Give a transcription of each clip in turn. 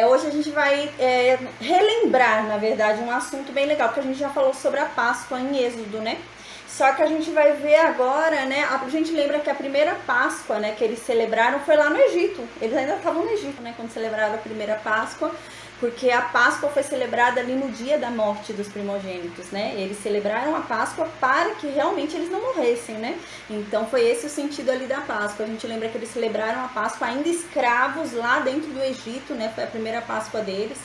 Hoje a gente vai relembrar, na verdade, um assunto bem legal, porque a gente já falou sobre a Páscoa em Êxodo, né? Só que a gente vai ver agora, né? A gente lembra que a primeira Páscoa, né, que eles celebraram foi lá no Egito. Eles ainda estavam no Egito, né, quando celebraram a primeira Páscoa, porque a Páscoa foi celebrada ali no dia da morte dos primogênitos, né? Eles celebraram a Páscoa para que realmente eles não morressem, né? Então foi esse o sentido ali da Páscoa. A gente lembra que eles celebraram a Páscoa ainda escravos lá dentro do Egito, né? Foi a primeira Páscoa deles.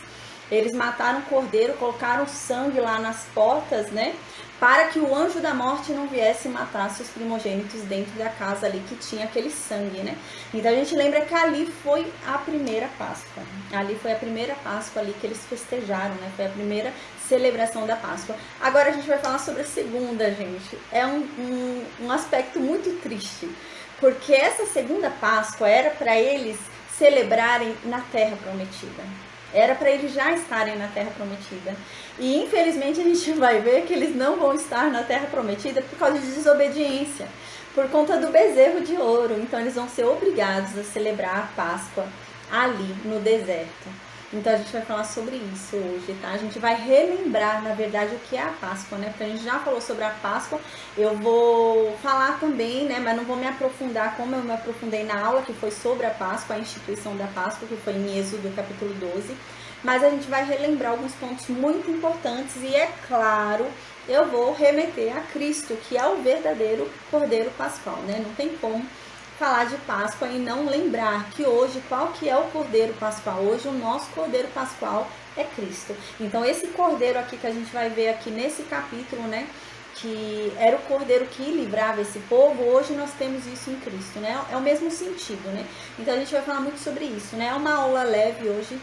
Eles mataram o cordeiro, colocaram sangue lá nas portas, né? Para que o anjo da morte não viesse e matasse os primogênitos dentro da casa ali que tinha aquele sangue, né? Então a gente lembra que ali foi a primeira Páscoa. Ali foi a primeira Páscoa ali que eles festejaram, né? Foi a primeira celebração da Páscoa. Agora a gente vai falar sobre a segunda, gente. É um aspecto muito triste, porque essa segunda Páscoa era para eles celebrarem na Terra Prometida. Era para eles já estarem na Terra Prometida. E infelizmente a gente vai ver que eles não vão estar na Terra Prometida por causa de desobediência, por conta do bezerro de ouro. Então eles vão ser obrigados a celebrar a Páscoa ali no deserto. Então a gente vai falar sobre isso hoje, tá? A gente vai relembrar, na verdade, o que é a Páscoa, né? Porque a gente já falou sobre a Páscoa, eu vou falar também, né? Mas não vou me aprofundar como eu me aprofundei na aula que foi sobre a Páscoa, a instituição da Páscoa, que foi em Êxodo, capítulo 12. Mas a gente vai relembrar alguns pontos muito importantes e, é claro, eu vou remeter a Cristo, que é o verdadeiro Cordeiro Pascual, né? Não tem como falar de Páscoa e não lembrar que hoje, qual que é o Cordeiro Pascual? Hoje o nosso Cordeiro Pascual é Cristo. Então esse Cordeiro aqui que a gente vai ver aqui nesse capítulo, né, que era o Cordeiro que livrava esse povo, hoje nós temos isso em Cristo, né? É o mesmo sentido, né? Então a gente vai falar muito sobre isso, né? É uma aula leve hoje,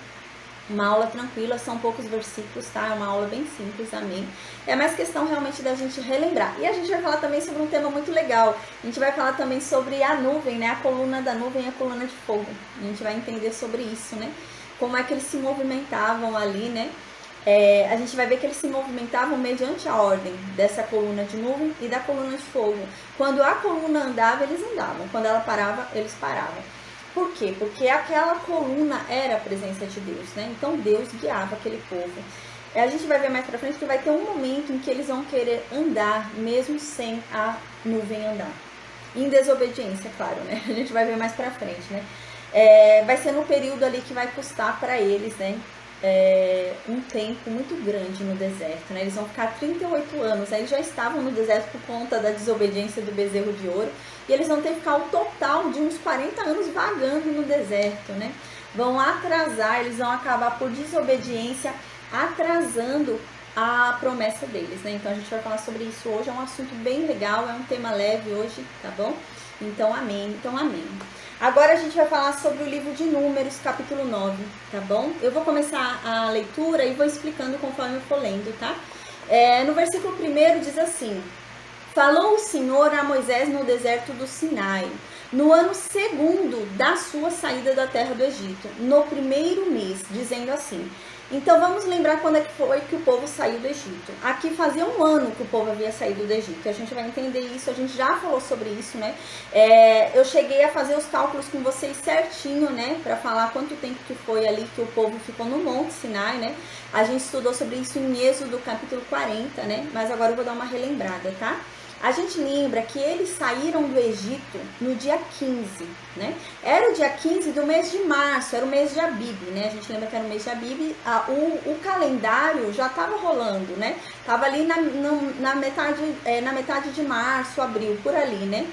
uma aula tranquila, são poucos versículos, tá? É uma aula bem simples, amém? É mais questão realmente da gente relembrar. E a gente vai falar também sobre um tema muito legal. A gente vai falar também sobre a nuvem, né? A coluna da nuvem e a coluna de fogo. A gente vai entender sobre isso, né? Como é que eles se movimentavam ali, né? A gente vai ver que eles se movimentavam mediante a ordem dessa coluna de nuvem e da coluna de fogo. Quando a coluna andava, eles andavam. Quando ela parava, eles paravam. Por quê? Porque aquela coluna era a presença de Deus, né? Então Deus guiava aquele povo. A gente vai ver mais pra frente que vai ter um momento em que eles vão querer andar mesmo sem a nuvem andar. Em desobediência, claro, né? A gente vai ver mais pra frente, né? Vai ser no período ali que vai custar para eles, né? Um tempo muito grande no deserto, né? Eles vão ficar 38 anos, aí eles já estavam no deserto por conta da desobediência do bezerro de ouro, e eles vão ter que ficar o total de uns 40 anos vagando no deserto, né? Vão atrasar, eles vão acabar por desobediência, atrasando a promessa deles, né? Então a gente vai falar sobre isso hoje, é um assunto bem legal, é um tema leve hoje, tá bom? Então amém, Agora a gente vai falar sobre o livro de Números, capítulo 9, tá bom? Eu vou começar a leitura e vou explicando conforme eu for lendo, tá? No versículo 1 diz assim: Falou o Senhor a Moisés no deserto do Sinai, no ano 2º da sua saída da terra do Egito, no 1º mês, dizendo assim. Então vamos lembrar quando é que foi que o povo saiu do Egito. Aqui fazia 1 ano que o povo havia saído do Egito. A gente vai entender isso, a gente já falou sobre isso, né? Eu cheguei a fazer os cálculos com vocês certinho, né? Para falar quanto tempo que foi ali que o povo ficou no Monte Sinai, né? A gente estudou sobre isso em Êxodo, capítulo 40, né? Mas agora eu vou dar uma relembrada, tá? A gente lembra que eles saíram do Egito no dia 15, né? Era o dia 15 do mês de março, era o mês de Abib, né? A gente lembra que era o mês de Abib, o calendário já estava rolando, né? Tava ali na metade de março, abril, por ali, né?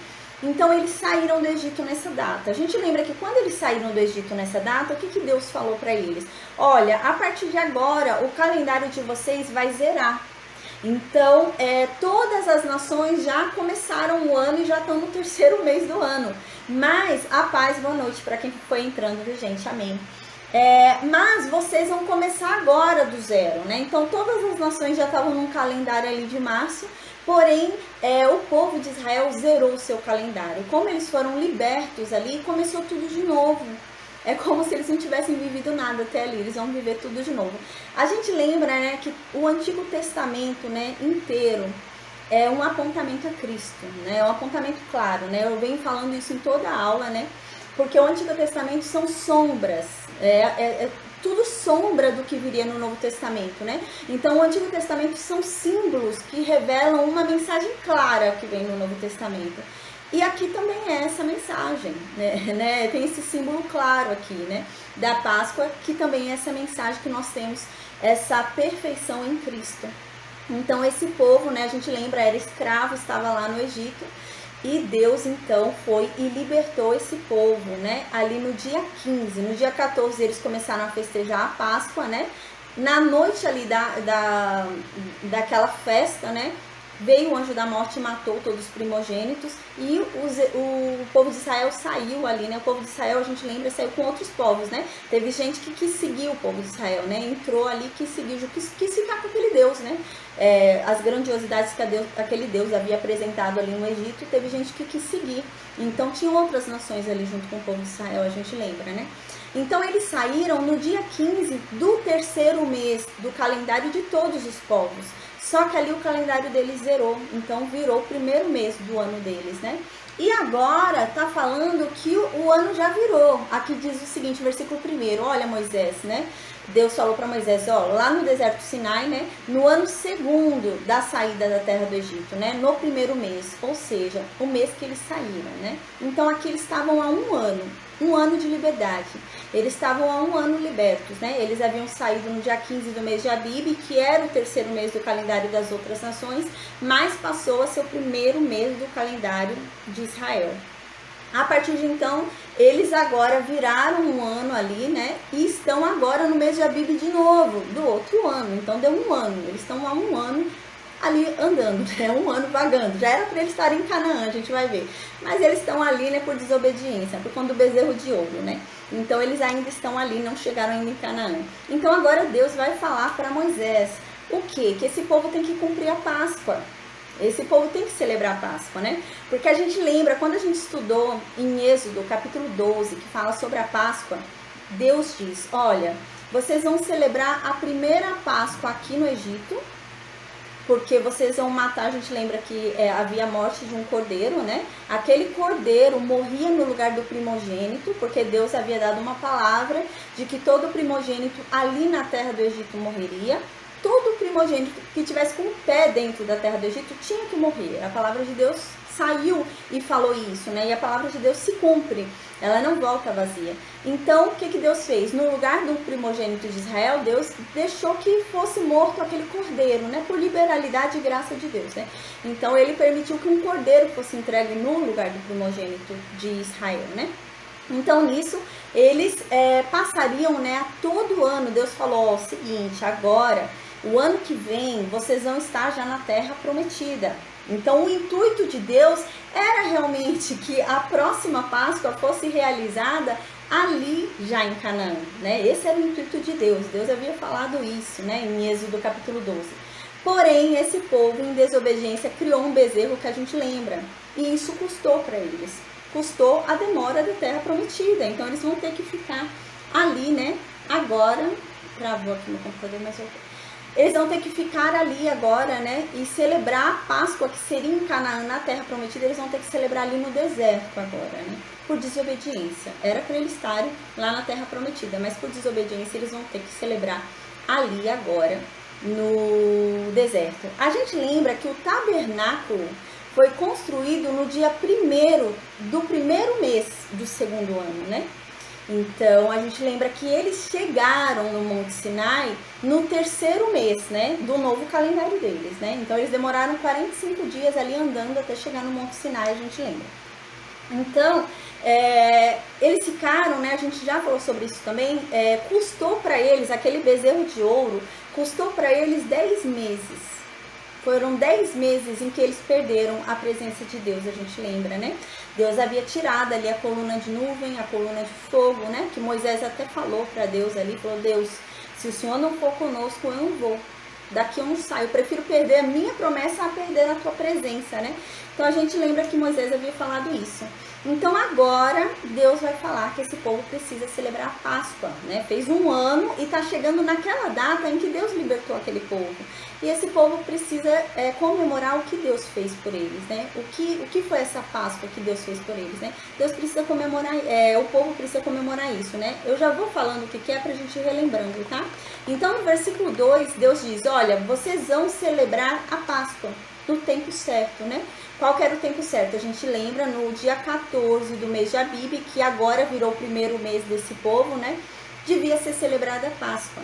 Então eles saíram do Egito nessa data. A gente lembra que quando eles saíram do Egito nessa data, o que Deus falou para eles? Olha, a partir de agora, o calendário de vocês vai zerar. Então, todas as nações já começaram o ano e já estão no 3º mês do ano. Mas, a paz, boa noite para quem foi entrando, viu, gente? Amém. Mas vocês vão começar agora do zero, né? Então, todas as nações já estavam num calendário ali de março, porém, o povo de Israel zerou o seu calendário. Como eles foram libertos ali, começou tudo de novo. É como se eles não tivessem vivido nada até ali, eles vão viver tudo de novo. A gente lembra, né, que o Antigo Testamento, né, inteiro é um apontamento a Cristo, né? É um apontamento claro, né? Eu venho falando isso em toda a aula, né? Porque o Antigo Testamento são sombras, tudo sombra do que viria no Novo Testamento, né? Então, o Antigo Testamento são símbolos que revelam uma mensagem clara que vem no Novo Testamento. E aqui também é essa mensagem, né? Tem esse símbolo claro aqui, né? Da Páscoa, que também é essa mensagem que nós temos, essa perfeição em Cristo. Então, esse povo, né? A gente lembra, era escravo, estava lá no Egito. E Deus, então, foi e libertou esse povo, né? Ali no dia 15. No dia 14, eles começaram a festejar a Páscoa, né? Na noite ali daquela festa, né? Veio o anjo da morte e matou todos os primogênitos. E o povo de Israel saiu ali, né? O povo de Israel, a gente lembra, saiu com outros povos, né? Teve gente que quis seguir o povo de Israel, né? Entrou ali, quis seguir, quis ficar com aquele Deus, né? As grandiosidades que aquele Deus havia apresentado ali no Egito, teve gente que quis seguir. Então, tinham outras nações ali junto com o povo de Israel, a gente lembra, né? Então, eles saíram no dia 15 do terceiro mês do calendário de todos os povos. Só que ali o calendário deles zerou, então virou o primeiro mês do ano deles, né? E agora tá falando que o ano já virou. Aqui diz o seguinte, versículo 1, olha Moisés, né? Deus falou para Moisés, ó, lá no deserto Sinai, né? No ano segundo da saída da terra do Egito, né? No primeiro mês, ou seja, o mês que eles saíram, né? Então aqui eles estavam há um ano de liberdade. Eles estavam há um ano libertos, né? Eles haviam saído no dia 15 do mês de Abib, que era o terceiro mês do calendário das outras nações, mas passou a ser o primeiro mês do calendário de Israel. A partir de então, eles agora viraram um ano ali, né? E estão agora no mês de Abib de novo, do outro ano. Então deu um ano, eles estão há um ano ali andando, né? Um ano vagando. Já era para eles estarem em Canaã, a gente vai ver. Mas eles estão ali, né, por desobediência, por conta do bezerro de ouro, né? Então eles ainda estão ali, não chegaram ainda em Canaã. Então agora Deus vai falar para Moisés o quê? Que esse povo tem que cumprir a Páscoa. Esse povo tem que celebrar a Páscoa, né? Porque a gente lembra, quando a gente estudou em Êxodo, capítulo 12, que fala sobre a Páscoa, Deus diz, olha, vocês vão celebrar a primeira Páscoa aqui no Egito, porque vocês vão matar, a gente lembra que havia a morte de um cordeiro, né? Aquele cordeiro morria no lugar do primogênito, porque Deus havia dado uma palavra de que todo primogênito ali na terra do Egito morreria. Todo primogênito que tivesse com o pé dentro da terra do Egito tinha que morrer. A palavra de Deus saiu e falou isso, né? E a palavra de Deus se cumpre, ela não volta vazia. Então, o que Deus fez? No lugar do primogênito de Israel, Deus deixou que fosse morto aquele cordeiro, né? Por liberalidade e graça de Deus, né? Então, ele permitiu que um cordeiro fosse entregue no lugar do primogênito de Israel, né? Então, nisso, eles passariam, né, a todo ano. Deus falou, ó, o seguinte, agora, o ano que vem, vocês vão estar já na terra prometida. Então, o intuito de Deus era realmente que a próxima Páscoa fosse realizada ali já em Canaã, né? Esse era o intuito de Deus. Deus havia falado isso, né, em Êxodo capítulo 12. Porém, esse povo, em desobediência, criou um bezerro que a gente lembra. E isso custou para eles. Custou a demora da terra prometida. Então, eles vão ter que ficar ali, né? Agora, travou aqui no computador, mas eu... Eles vão ter que ficar ali agora, né? E celebrar a Páscoa, que seria em Canaã, na terra prometida, eles vão ter que celebrar ali no deserto agora, né? Por desobediência. Era para eles estarem lá na terra prometida, mas por desobediência eles vão ter que celebrar ali agora, no deserto. A gente lembra que o tabernáculo foi construído no dia 1º do primeiro mês do segundo ano, né? Então, a gente lembra que eles chegaram no Monte Sinai no terceiro mês, né, do novo calendário deles, né? Então, eles demoraram 45 dias ali andando até chegar no Monte Sinai, a gente lembra. Então, eles ficaram, né, a gente já falou sobre isso também, custou para eles, aquele bezerro de ouro, custou para eles 10 meses. Foram 10 meses em que eles perderam a presença de Deus, a gente lembra, né? Deus havia tirado ali a coluna de nuvem, a coluna de fogo, né? Que Moisés até falou para Deus ali, falou, Deus, se o Senhor não for conosco, eu não vou. Daqui eu não saio, eu prefiro perder a minha promessa a perder a tua presença, né? Então a gente lembra que Moisés havia falado isso. Então agora Deus vai falar que esse povo precisa celebrar a Páscoa, né? Fez 1 ano e está chegando naquela data em que Deus libertou aquele povo. E esse povo precisa comemorar o que Deus fez por eles, né? O que foi essa Páscoa que Deus fez por eles, né? Deus precisa comemorar, o povo precisa comemorar isso, né? Eu já vou falando o que é pra gente ir relembrando, tá? Então no versículo 2, Deus diz, olha, vocês vão celebrar a Páscoa no tempo certo, né? Qual que era o tempo certo? A gente lembra no dia 14 do mês de Abib, que agora virou o primeiro mês desse povo, né? Devia ser celebrada a Páscoa.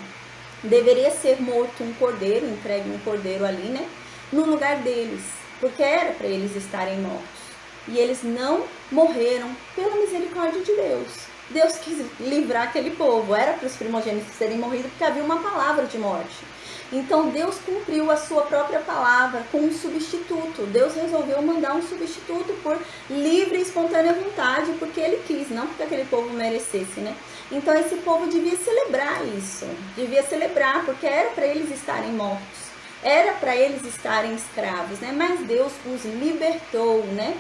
Deveria ser morto um cordeiro, entregue um cordeiro ali, né? No lugar deles, porque era para eles estarem mortos. E eles não morreram pela misericórdia de Deus. Deus quis livrar aquele povo. Era para os primogênitos terem morrido porque havia uma palavra de morte. Então Deus cumpriu a sua própria palavra com um substituto. Deus resolveu mandar um substituto por livre e espontânea vontade, porque ele quis, não porque aquele povo merecesse, né? Então esse povo devia celebrar isso, devia celebrar, porque era para eles estarem mortos, era para eles estarem escravos, né? Mas Deus os libertou, né?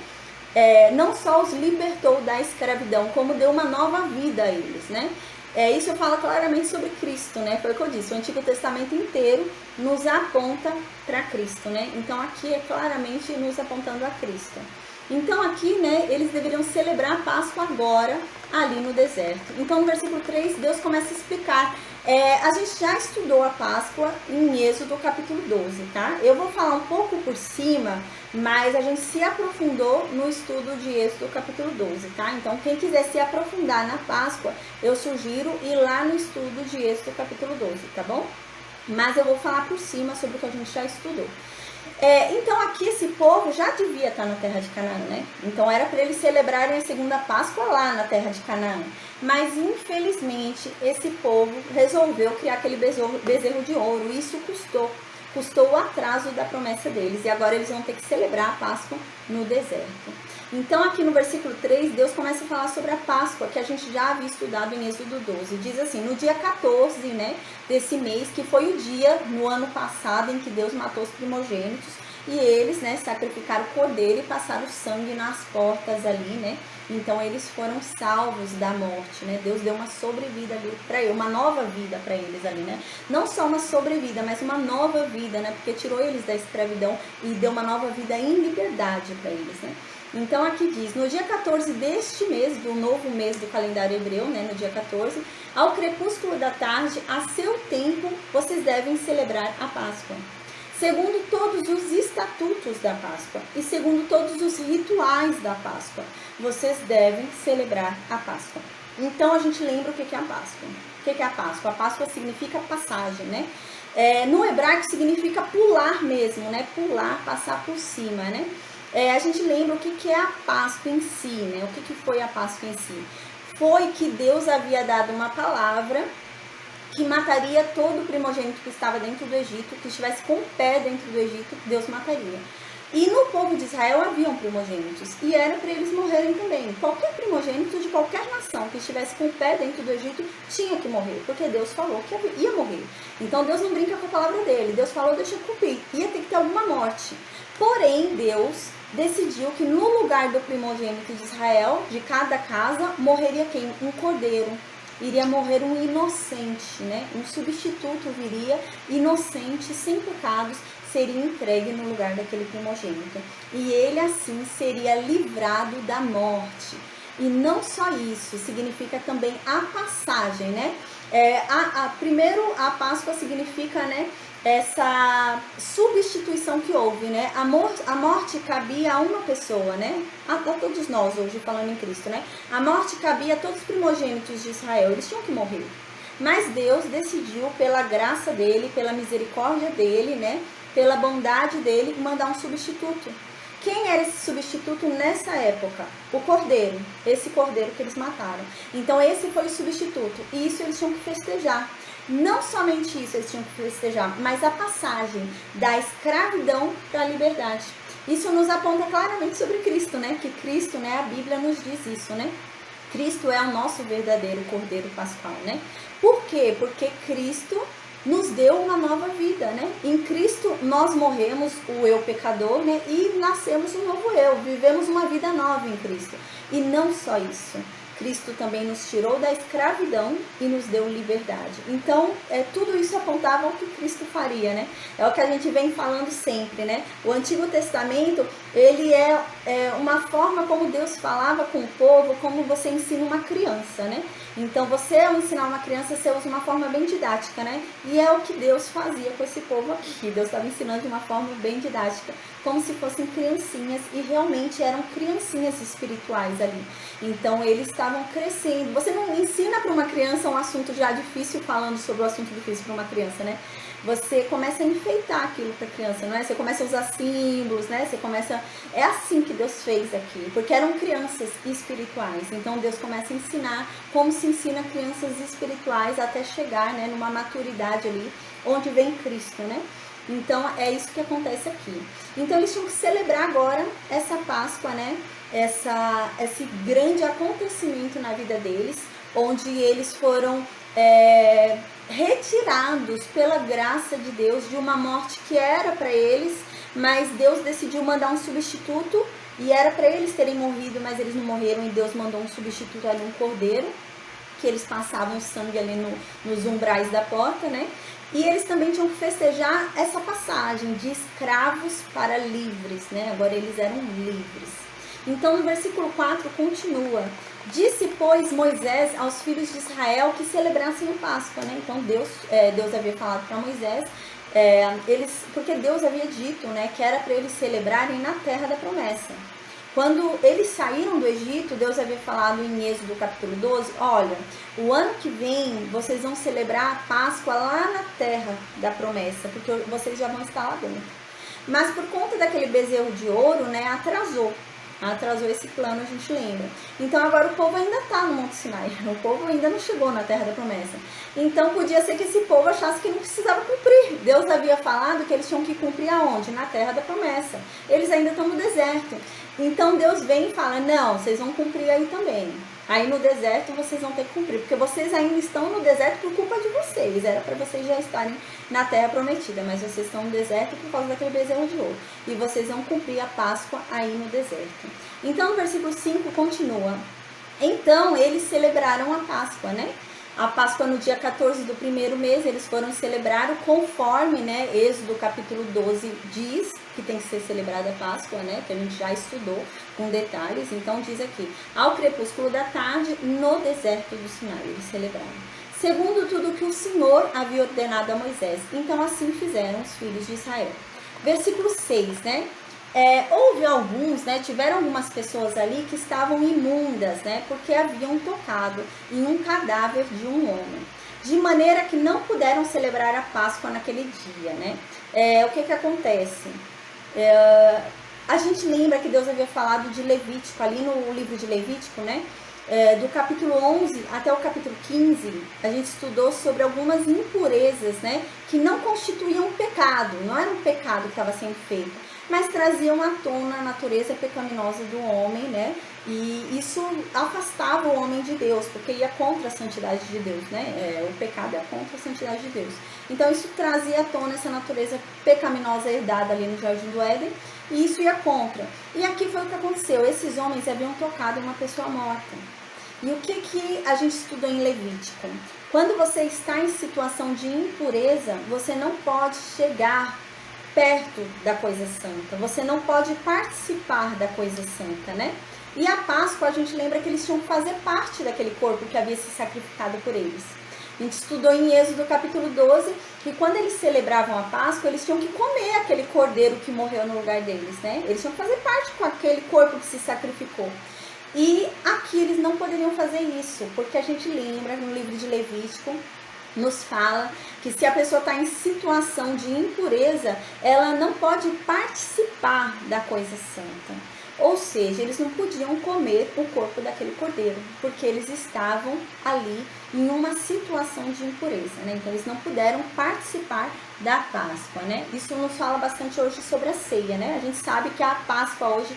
Não só os libertou da escravidão, como deu uma nova vida a eles, né? Isso fala claramente sobre Cristo, né? Foi o que eu disse, o Antigo Testamento inteiro nos aponta para Cristo, né? Então aqui é claramente nos apontando a Cristo. Então aqui, né, eles deveriam celebrar a Páscoa agora, ali no deserto. Então no versículo 3, Deus começa a explicar. A gente já estudou a Páscoa em Êxodo capítulo 12, tá? Eu vou falar um pouco por cima, mas a gente se aprofundou no estudo de Êxodo capítulo 12, tá? Então quem quiser se aprofundar na Páscoa, eu sugiro ir lá no estudo de Êxodo capítulo 12, tá bom? Mas eu vou falar por cima sobre o que a gente já estudou. Então aqui esse povo já devia estar na terra de Canaã, né? Então era para eles celebrarem a segunda Páscoa lá na terra de Canaã. Mas infelizmente esse povo resolveu criar aquele bezerro de ouro. E isso custou o atraso da promessa deles. E agora eles vão ter que celebrar a Páscoa no deserto. Então aqui no versículo 3, Deus começa a falar sobre a Páscoa, que a gente já havia estudado em Êxodo 12. Diz assim, no dia 14, né, desse mês, que foi o dia no ano passado em que Deus matou os primogênitos, e eles, né, sacrificaram o cordeiro e passaram o sangue nas portas ali, né? Então eles foram salvos da morte, né? Deus deu uma sobrevida ali para eles, uma nova vida para eles ali, né? Não só uma sobrevida, mas uma nova vida, né? Porque tirou eles da escravidão e deu uma nova vida em liberdade para eles, né? Então aqui diz, no dia 14 deste mês, do novo mês do calendário hebreu, né, no dia 14, ao crepúsculo da tarde, a seu tempo, vocês devem celebrar a Páscoa. Segundo todos os estatutos da Páscoa e segundo todos os rituais da Páscoa, vocês devem celebrar a Páscoa. Então a gente lembra o que é a Páscoa. O que é a Páscoa? A Páscoa significa passagem, né? No hebraico significa pular mesmo, né? Pular, passar por cima, né? A gente lembra o que é a Páscoa em si, né? O que foi a Páscoa em si? Foi que Deus havia dado uma palavra que mataria todo o primogênito que estava dentro do Egito, que estivesse com o pé dentro do Egito, Deus mataria. E no povo de Israel haviam primogênitos, e era para eles morrerem também. Qualquer primogênito de qualquer nação que estivesse com o pé dentro do Egito tinha que morrer, porque Deus falou que ia morrer. Então Deus não brinca com a palavra dele, Deus falou, deixa eu cumprir, ia ter que ter alguma morte. Porém, Deus decidiu que no lugar do primogênito de Israel, de cada casa, morreria quem? Um cordeiro. Iria morrer um inocente, né? Um substituto viria, inocente, sem pecados, seria entregue no lugar daquele primogênito. E ele assim seria livrado da morte. E não só isso, significa também a passagem, né? Primeiro, a Páscoa significa, né, essa substituição que houve, né? A morte cabia a uma pessoa, né? A todos nós hoje, falando em Cristo, né? A morte cabia a todos os primogênitos de Israel, eles tinham que morrer. Mas Deus decidiu, pela graça dele, pela misericórdia dele, né? Pela bondade dele, mandar um substituto. Quem era esse substituto nessa época? O cordeiro, esse cordeiro que eles mataram. Então esse foi o substituto, e isso eles tinham que festejar. Não somente isso eles tinham que festejar, mas a passagem da escravidão para a liberdade. Isso nos aponta claramente sobre Cristo, né? Que Cristo, né? A Bíblia nos diz isso, né? Cristo é o nosso verdadeiro Cordeiro Pascual, né? Por quê? Porque Cristo nos deu uma nova vida, né? Em Cristo nós morremos o eu pecador, né? E nascemos um novo eu, vivemos uma vida nova em Cristo. E não só isso, Cristo também nos tirou da escravidão e nos deu liberdade. Então, tudo isso apontava ao que Cristo faria, né? É o que a gente vem falando sempre, né? O Antigo Testamento, ele é uma forma como Deus falava com o povo, como você ensina uma criança, né? Então, você, ao ensinar uma criança, você usa uma forma bem didática, né? E é o que Deus fazia com esse povo aqui. Deus estava ensinando de uma forma bem didática, como se fossem criancinhas, e realmente eram criancinhas espirituais ali. Então, eles estavam crescendo. Você não ensina para uma criança um assunto já difícil, falando sobre o assunto difícil para uma criança, né? Você começa a enfeitar aquilo para a criança, não é? Você começa a usar símbolos, né? Você começa... É assim que Deus fez aqui, porque eram crianças espirituais. Então, Deus começa a ensinar como se ensina crianças espirituais até chegar, né, numa maturidade ali, onde vem Cristo, né? Então, é isso que acontece aqui. Então, eles tinham que celebrar agora essa Páscoa, né? Esse grande acontecimento na vida deles, onde eles foram retirados pela graça de Deus de uma morte que era para eles, mas Deus decidiu mandar um substituto, e era para eles terem morrido, mas eles não morreram, e Deus mandou um substituto ali, um cordeiro, que eles passavam sangue ali nos umbrais da porta, né? E eles também tinham que festejar essa passagem de escravos para livres, né? Agora eles eram livres. Então, no versículo 4 continua: disse, pois, Moisés aos filhos de Israel que celebrassem a Páscoa, né? Então, Deus havia falado para Moisés, porque Deus havia dito, né, que era para eles celebrarem na terra da promessa. Quando eles saíram do Egito, Deus havia falado em Êxodo capítulo 12, olha, o ano que vem vocês vão celebrar a Páscoa lá na terra da promessa, porque vocês já vão estar lá dentro. Mas por conta daquele bezerro de ouro, né, atrasou esse plano, a gente lembra. Então agora o povo ainda está no Monte Sinai, o povo ainda não chegou na terra da promessa. Então podia ser que esse povo achasse que não precisava cumprir. Deus havia falado que eles tinham que cumprir aonde? Na terra da promessa. Eles ainda estão no deserto. Então Deus vem e fala, não, vocês vão cumprir aí também. Aí no deserto vocês vão ter que cumprir, porque vocês ainda estão no deserto por culpa de vocês. Era para vocês já estarem na terra prometida, mas vocês estão no deserto por causa daquele bezerro de ouro. E vocês vão cumprir a Páscoa aí no deserto. Então, no versículo 5 continua. Então, eles celebraram a Páscoa, né? A Páscoa no dia 14 do primeiro mês, eles foram celebrar conforme, né, Êxodo capítulo 12 diz que tem que ser celebrada a Páscoa, né, que a gente já estudou com detalhes. Então diz aqui, ao crepúsculo da tarde, no deserto do Sinai, eles celebraram. Segundo tudo que o Senhor havia ordenado a Moisés. Então assim fizeram os filhos de Israel. Versículo 6, né? Houve alguns, né, tiveram algumas pessoas ali que estavam imundas, né, porque haviam tocado em um cadáver de um homem, de maneira que não puderam celebrar a Páscoa naquele dia, né. O que acontece? A gente lembra que Deus havia falado de Levítico, ali no livro de Levítico, né, do capítulo 11 até o capítulo 15, a gente estudou sobre algumas impurezas, né, que não constituíam um pecado, não era um pecado que estava sendo feito, mas traziam à tona a natureza pecaminosa do homem, né? E isso afastava o homem de Deus, porque ia contra a santidade de Deus, né? O pecado é contra a santidade de Deus. Então isso trazia à tona essa natureza pecaminosa herdada ali no Jardim do Éden, e isso ia contra. E aqui foi o que aconteceu, esses homens haviam tocado uma pessoa morta. E o que a gente estudou em Levítico? Quando você está em situação de impureza, você não pode chegar perto da coisa santa, você não pode participar da coisa santa, né? E a Páscoa, a gente lembra que eles tinham que fazer parte daquele corpo que havia se sacrificado por eles. A gente estudou em Êxodo capítulo 12, que quando eles celebravam a Páscoa, eles tinham que comer aquele cordeiro que morreu no lugar deles, né? Eles tinham que fazer parte com aquele corpo que se sacrificou. E aqui eles não poderiam fazer isso, porque a gente lembra no livro de Levítico, nos fala que se a pessoa está em situação de impureza, ela não pode participar da coisa santa. Ou seja, eles não podiam comer o corpo daquele cordeiro, porque eles estavam ali em uma situação de impureza, né? Então eles não puderam participar da Páscoa, né? Isso nos fala bastante hoje sobre a ceia, né? A gente sabe que a Páscoa hoje,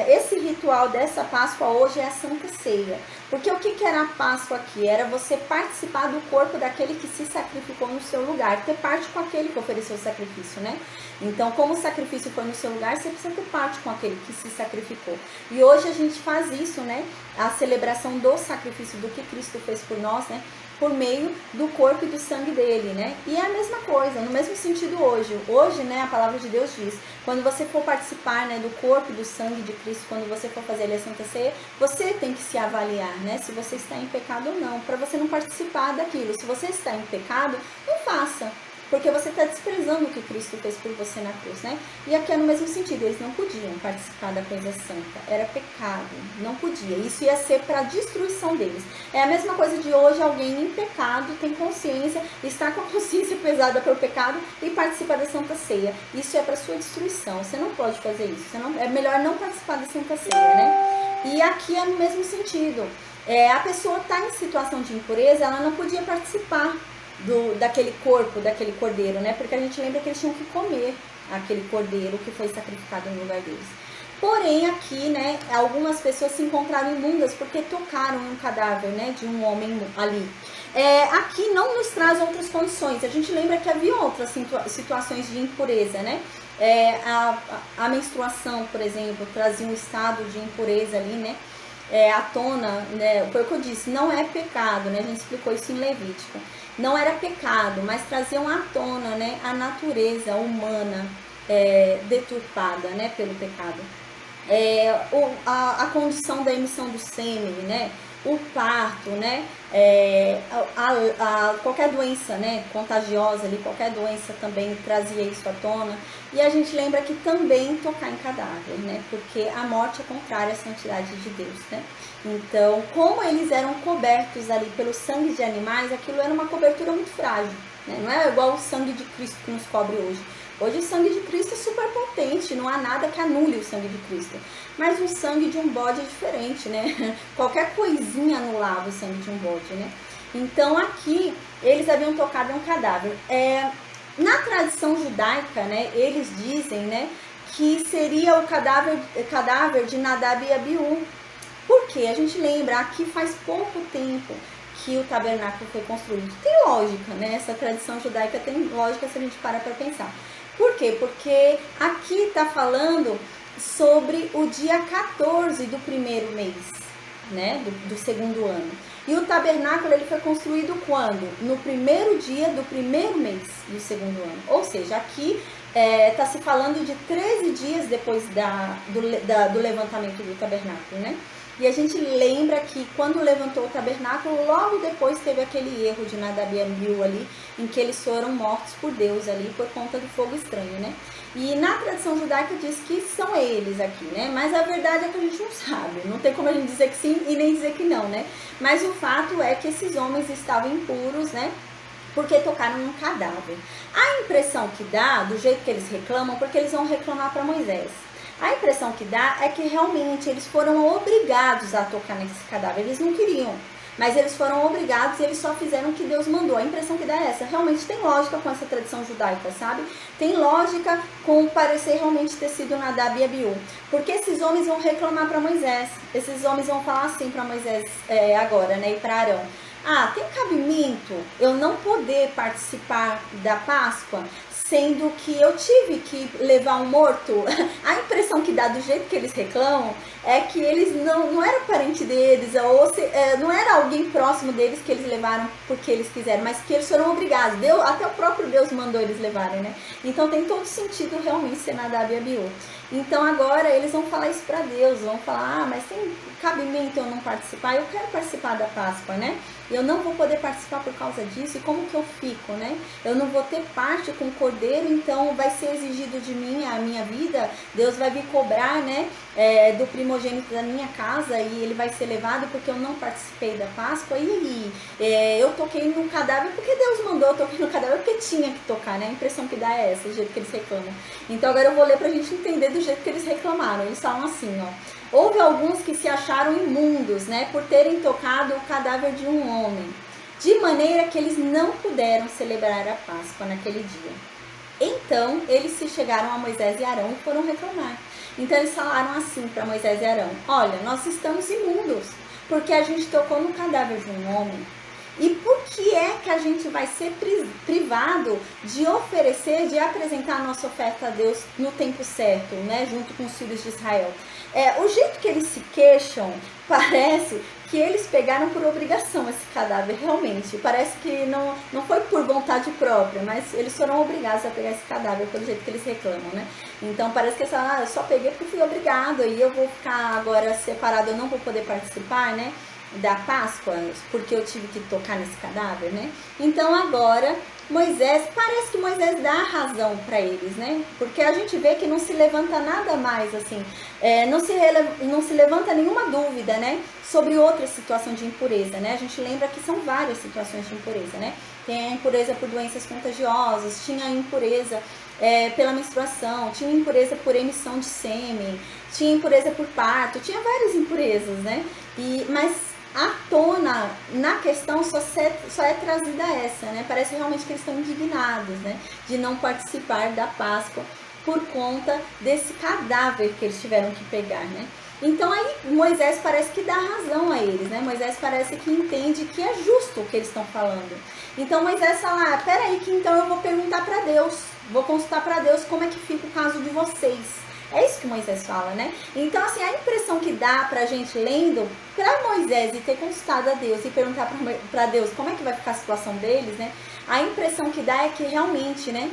esse ritual dessa Páscoa hoje é a Santa Ceia. Porque o que era a Páscoa aqui? Era você participar do corpo daquele que se sacrificou no seu lugar, ter parte com aquele que ofereceu o sacrifício, né? Então, como o sacrifício foi no seu lugar, você precisa ter parte com aquele que se sacrificou. E hoje a gente faz isso, né? A celebração do sacrifício, do que Cristo fez por nós, né? Por meio do corpo e do sangue dele, né? E é a mesma coisa, no mesmo sentido hoje. Hoje, né, a palavra de Deus diz, quando você for participar, né, do corpo e do sangue de Cristo, quando você for fazer ali a Santa Ceia, você tem que se avaliar, né, se você está em pecado ou não, para você não participar daquilo. Se você está em pecado, não faça. Porque você está desprezando o que Cristo fez por você na cruz, né? E aqui é no mesmo sentido, eles não podiam participar da coisa santa. Era pecado, não podia. Isso ia ser para a destruição deles. É a mesma coisa de hoje alguém em pecado, tem consciência, está com a consciência pesada pelo pecado e participa da Santa Ceia. Isso é para sua destruição. Você não pode fazer isso. É melhor não participar da Santa Ceia, né? E aqui é no mesmo sentido. A pessoa está em situação de impureza, ela não podia participar daquele corpo, daquele cordeiro, né? Porque a gente lembra que eles tinham que comer aquele cordeiro que foi sacrificado no lugar deles. Porém, aqui, né, algumas pessoas se encontraram imundas porque tocaram um cadáver, né, de um homem ali. Aqui não nos traz outras condições. A gente lembra que havia outras situações de impureza, né? A menstruação, por exemplo, trazia um estado de impureza ali, né? À tona, né? Foi o que eu disse, não é pecado, né? A gente explicou isso em Levítico. Não era pecado, mas traziam à tona, né, a natureza humana deturpada, né, pelo pecado. A condição da emissão do sêmen, né, o parto, né, qualquer doença, né, contagiosa ali, qualquer doença também trazia isso à tona. E a gente lembra que também tocar em cadáver, né, porque a morte é contrária à santidade de Deus, né. Então, como eles eram cobertos ali pelo sangue de animais, aquilo era uma cobertura muito frágil, né, não é igual o sangue de Cristo que nos cobre hoje. Hoje o sangue de Cristo é super potente, não há nada que anule o sangue de Cristo. Mas o sangue de um bode é diferente, né? Qualquer coisinha anulava o sangue de um bode, né? Então aqui eles haviam tocado em um cadáver. Na tradição judaica, né, eles dizem, né, que seria o cadáver de Nadab e Abiú. Por quê? A gente lembra, aqui faz pouco tempo que o tabernáculo foi construído. Tem lógica, né? Essa tradição judaica tem lógica se a gente para pensar. Por quê? Porque aqui está falando sobre o dia 14 do primeiro mês, né? Do segundo ano. E o tabernáculo ele foi construído quando? No primeiro dia do primeiro mês do segundo ano. Ou seja, aqui está se falando de 13 dias depois do levantamento do tabernáculo, né? E a gente lembra que quando levantou o tabernáculo, logo depois teve aquele erro de Nadab e Abiú ali, em que eles foram mortos por Deus ali, por conta do fogo estranho, né? E na tradição judaica diz que são eles aqui, né? Mas a verdade é que a gente não sabe, não tem como a gente dizer que sim e nem dizer que não, né? Mas o fato é que esses homens estavam impuros, né? Porque tocaram num cadáver. A impressão que dá, do jeito que eles reclamam, porque eles vão reclamar para Moisés. A impressão que dá é que realmente eles foram obrigados a tocar nesse cadáver. Eles não queriam, mas eles foram obrigados e eles só fizeram o que Deus mandou. A impressão que dá é essa. Realmente tem lógica com essa tradição judaica, sabe? Tem lógica com parecer realmente ter sido Nadab e Abiú. Porque esses homens vão reclamar para Moisés. Esses homens vão falar assim para Moisés agora, né? E para Arão. Tem cabimento eu não poder participar da Páscoa, sendo que eu tive que levar um morto? A impressão que dá do jeito que eles reclamam é que eles não era parente deles, ou não era alguém próximo deles que eles levaram porque eles quiseram, mas que eles foram obrigados. Até o próprio Deus mandou eles levarem, né? Então tem todo sentido realmente ser Nadab e Abiú. Então agora eles vão falar isso para Deus, vão falar, mas tem cabimento eu não participar? Eu quero participar da Páscoa, né? Eu não vou poder participar por causa disso, e como que eu fico, né? Eu não vou ter parte com o cordeiro, então vai ser exigido de mim a minha vida, Deus vai vir cobrar, né, do primogênito da minha casa, e ele vai ser levado porque eu não participei da Páscoa. E aí, eu toquei no cadáver porque Deus mandou, eu toquei no cadáver porque tinha que tocar, né? A impressão que dá é essa, do jeito que eles reclamam. Então agora eu vou ler pra gente entender do jeito que eles reclamaram. Eles falam assim, ó: houve alguns que se acharam imundos, né, por terem tocado o cadáver de um homem. de maneira que eles não puderam celebrar a Páscoa naquele dia. Então, eles se chegaram a Moisés e Arão e foram reclamar. Então, eles falaram assim para Moisés e Arão: olha, nós estamos imundos, porque a gente tocou no cadáver de um homem. E por que é que a gente vai ser privado de oferecer, de apresentar a nossa oferta a Deus no tempo certo, né, junto com os filhos de Israel? O jeito que eles se queixam, parece que eles pegaram por obrigação esse cadáver, realmente. Parece que não foi por vontade própria, mas eles foram obrigados a pegar esse cadáver, pelo jeito que eles reclamam, né? Então parece que eles falam: eu só peguei porque fui obrigado, e eu vou ficar agora separado, eu não vou poder participar, né, da Páscoa, porque eu tive que tocar nesse cadáver, né? Então agora parece que Moisés dá razão para eles, né? Porque a gente vê que não se levanta nada mais, assim, não se levanta nenhuma dúvida, né, sobre outra situação de impureza, né? A gente lembra que são várias situações de impureza, né? Tem a impureza por doenças contagiosas, tinha a impureza pela menstruação, tinha impureza por emissão de sêmen, tinha impureza por parto, tinha várias impurezas, né? Mas à tona, na questão, só é trazida essa, né? Parece realmente que eles estão indignados, né, de não participar da Páscoa por conta desse cadáver que eles tiveram que pegar, né? Então aí Moisés parece que dá razão a eles, né? Moisés parece que entende que é justo o que eles estão falando. Então Moisés fala: peraí que então eu vou perguntar para Deus, vou consultar para Deus como é que fica o caso de vocês. É isso que Moisés fala, né? Então, assim, a impressão que dá pra gente lendo, pra Moisés e ter consultado a Deus e perguntar pra Deus como é que vai ficar a situação deles, né? A impressão que dá é que realmente, né,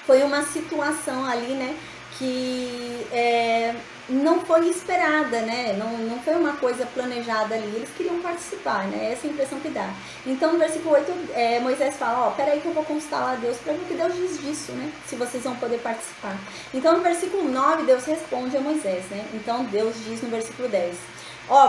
foi uma situação ali, né, que não foi esperada, né? Não foi uma coisa planejada ali. Eles queriam participar, né? Essa é a impressão que dá. Então, no versículo 8, Moisés fala: peraí que eu vou consultar lá a Deus para ver o que Deus diz disso, né? Se vocês vão poder participar. Então, no versículo 9, Deus responde a Moisés, né? Então, Deus diz no versículo 10: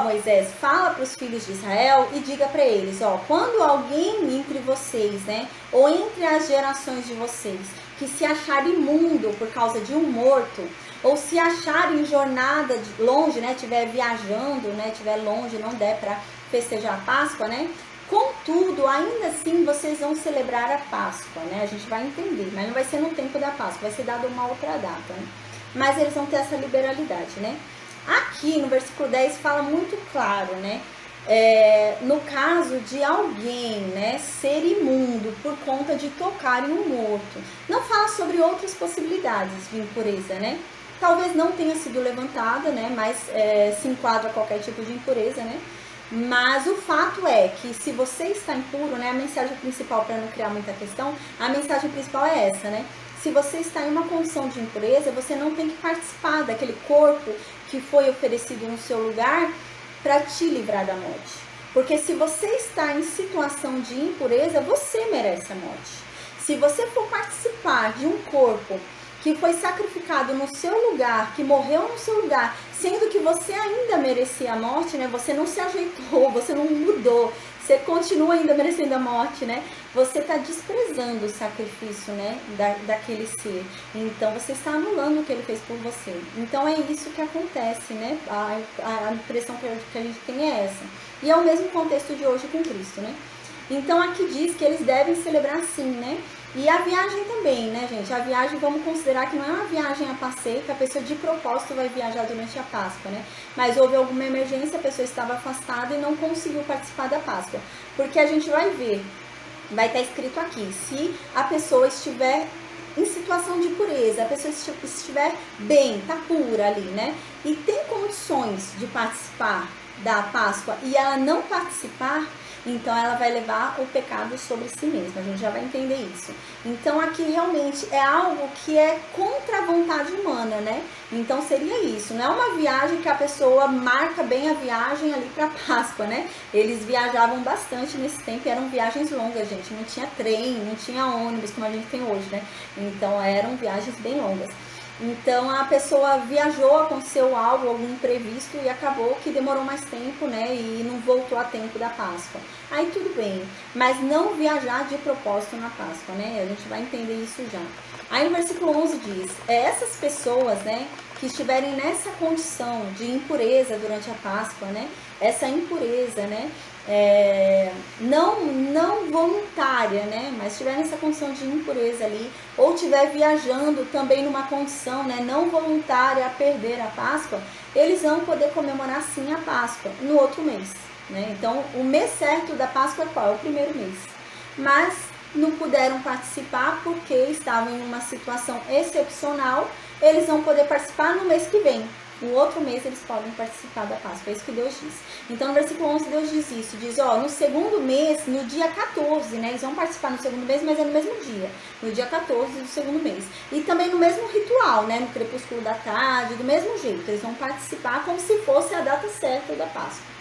Moisés, fala para os filhos de Israel e diga para eles, quando alguém entre vocês, né, ou entre as gerações de vocês, que se achar imundo por causa de um morto, ou se achar em jornada longe, né, estiver viajando, né, estiver longe, não der para festejar a Páscoa, né, contudo, ainda assim vocês vão celebrar a Páscoa, né, a gente vai entender, mas não vai ser no tempo da Páscoa, vai ser dada uma outra data, né, mas eles vão ter essa liberalidade, né. Aqui no versículo 10 fala muito claro, né, no caso de alguém, né, ser imundo por conta de tocar em um morto. Não fala sobre outras possibilidades de impureza, né? Talvez não tenha sido levantada, né, mas se enquadra qualquer tipo de impureza, né? Mas o fato é que se você está impuro, né, a mensagem principal, para não criar muita questão, a mensagem principal é essa, né? Se você está em uma condição de impureza, você não tem que participar daquele corpo que foi oferecido no seu lugar para te livrar da morte. Porque se você está em situação de impureza, você merece a morte. Se você for participar de um corpo que foi sacrificado no seu lugar, que morreu no seu lugar, sendo que você ainda merecia a morte, né? Você não se ajeitou, você não mudou, você continua ainda merecendo a morte, né? Você está desprezando o sacrifício, né, daquele ser. Então, você está anulando o que ele fez por você. Então, é isso que acontece, né? A impressão que a gente tem é essa. E é o mesmo contexto de hoje com Cristo, né? Então, aqui diz que eles devem celebrar sim, né? E a viagem também, né, gente? A viagem, vamos considerar que não é uma viagem a passeio, que a pessoa de propósito vai viajar durante a Páscoa, né? Mas houve alguma emergência, a pessoa estava afastada e não conseguiu participar da Páscoa. Porque a gente vai ver, vai estar escrito aqui, se a pessoa estiver em situação de pureza, a pessoa estiver bem, tá pura ali, né? E tem condições de participar da Páscoa e ela não participar, então ela vai levar o pecado sobre si mesma, a gente já vai entender isso. Então aqui realmente é algo que é contra a vontade humana, né? Então seria isso, não é uma viagem que a pessoa marca bem a viagem ali para Páscoa, né? Eles viajavam bastante nesse tempo, eram viagens longas, gente, não tinha trem, não tinha ônibus como a gente tem hoje, né? Então eram viagens bem longas. Então a pessoa viajou, aconteceu algo, algum imprevisto e acabou que demorou mais tempo, né, e não voltou a tempo da Páscoa. Aí tudo bem, mas não viajar de propósito na Páscoa, né, a gente vai entender isso já. Aí no versículo 11 diz, essas pessoas, né, que estiverem nessa condição de impureza durante a Páscoa, né? Essa impureza, né? Não voluntária, né? Mas estiver nessa condição de impureza ali, ou estiver viajando também numa condição, né, não voluntária a perder a Páscoa, eles vão poder comemorar sim a Páscoa no outro mês, né? Então, o mês certo da Páscoa é qual? É o primeiro mês. Mas não puderam participar porque estavam em uma situação excepcional, eles vão poder participar no mês que vem. No outro mês eles podem participar da Páscoa, é isso que Deus diz. Então no versículo 11 Deus diz isso, diz, ó, no segundo mês, no dia 14, né, eles vão participar no segundo mês, mas é no mesmo dia, no dia 14 do segundo mês. E também no mesmo ritual, né, no crepúsculo da tarde, do mesmo jeito, eles vão participar como se fosse a data certa da Páscoa.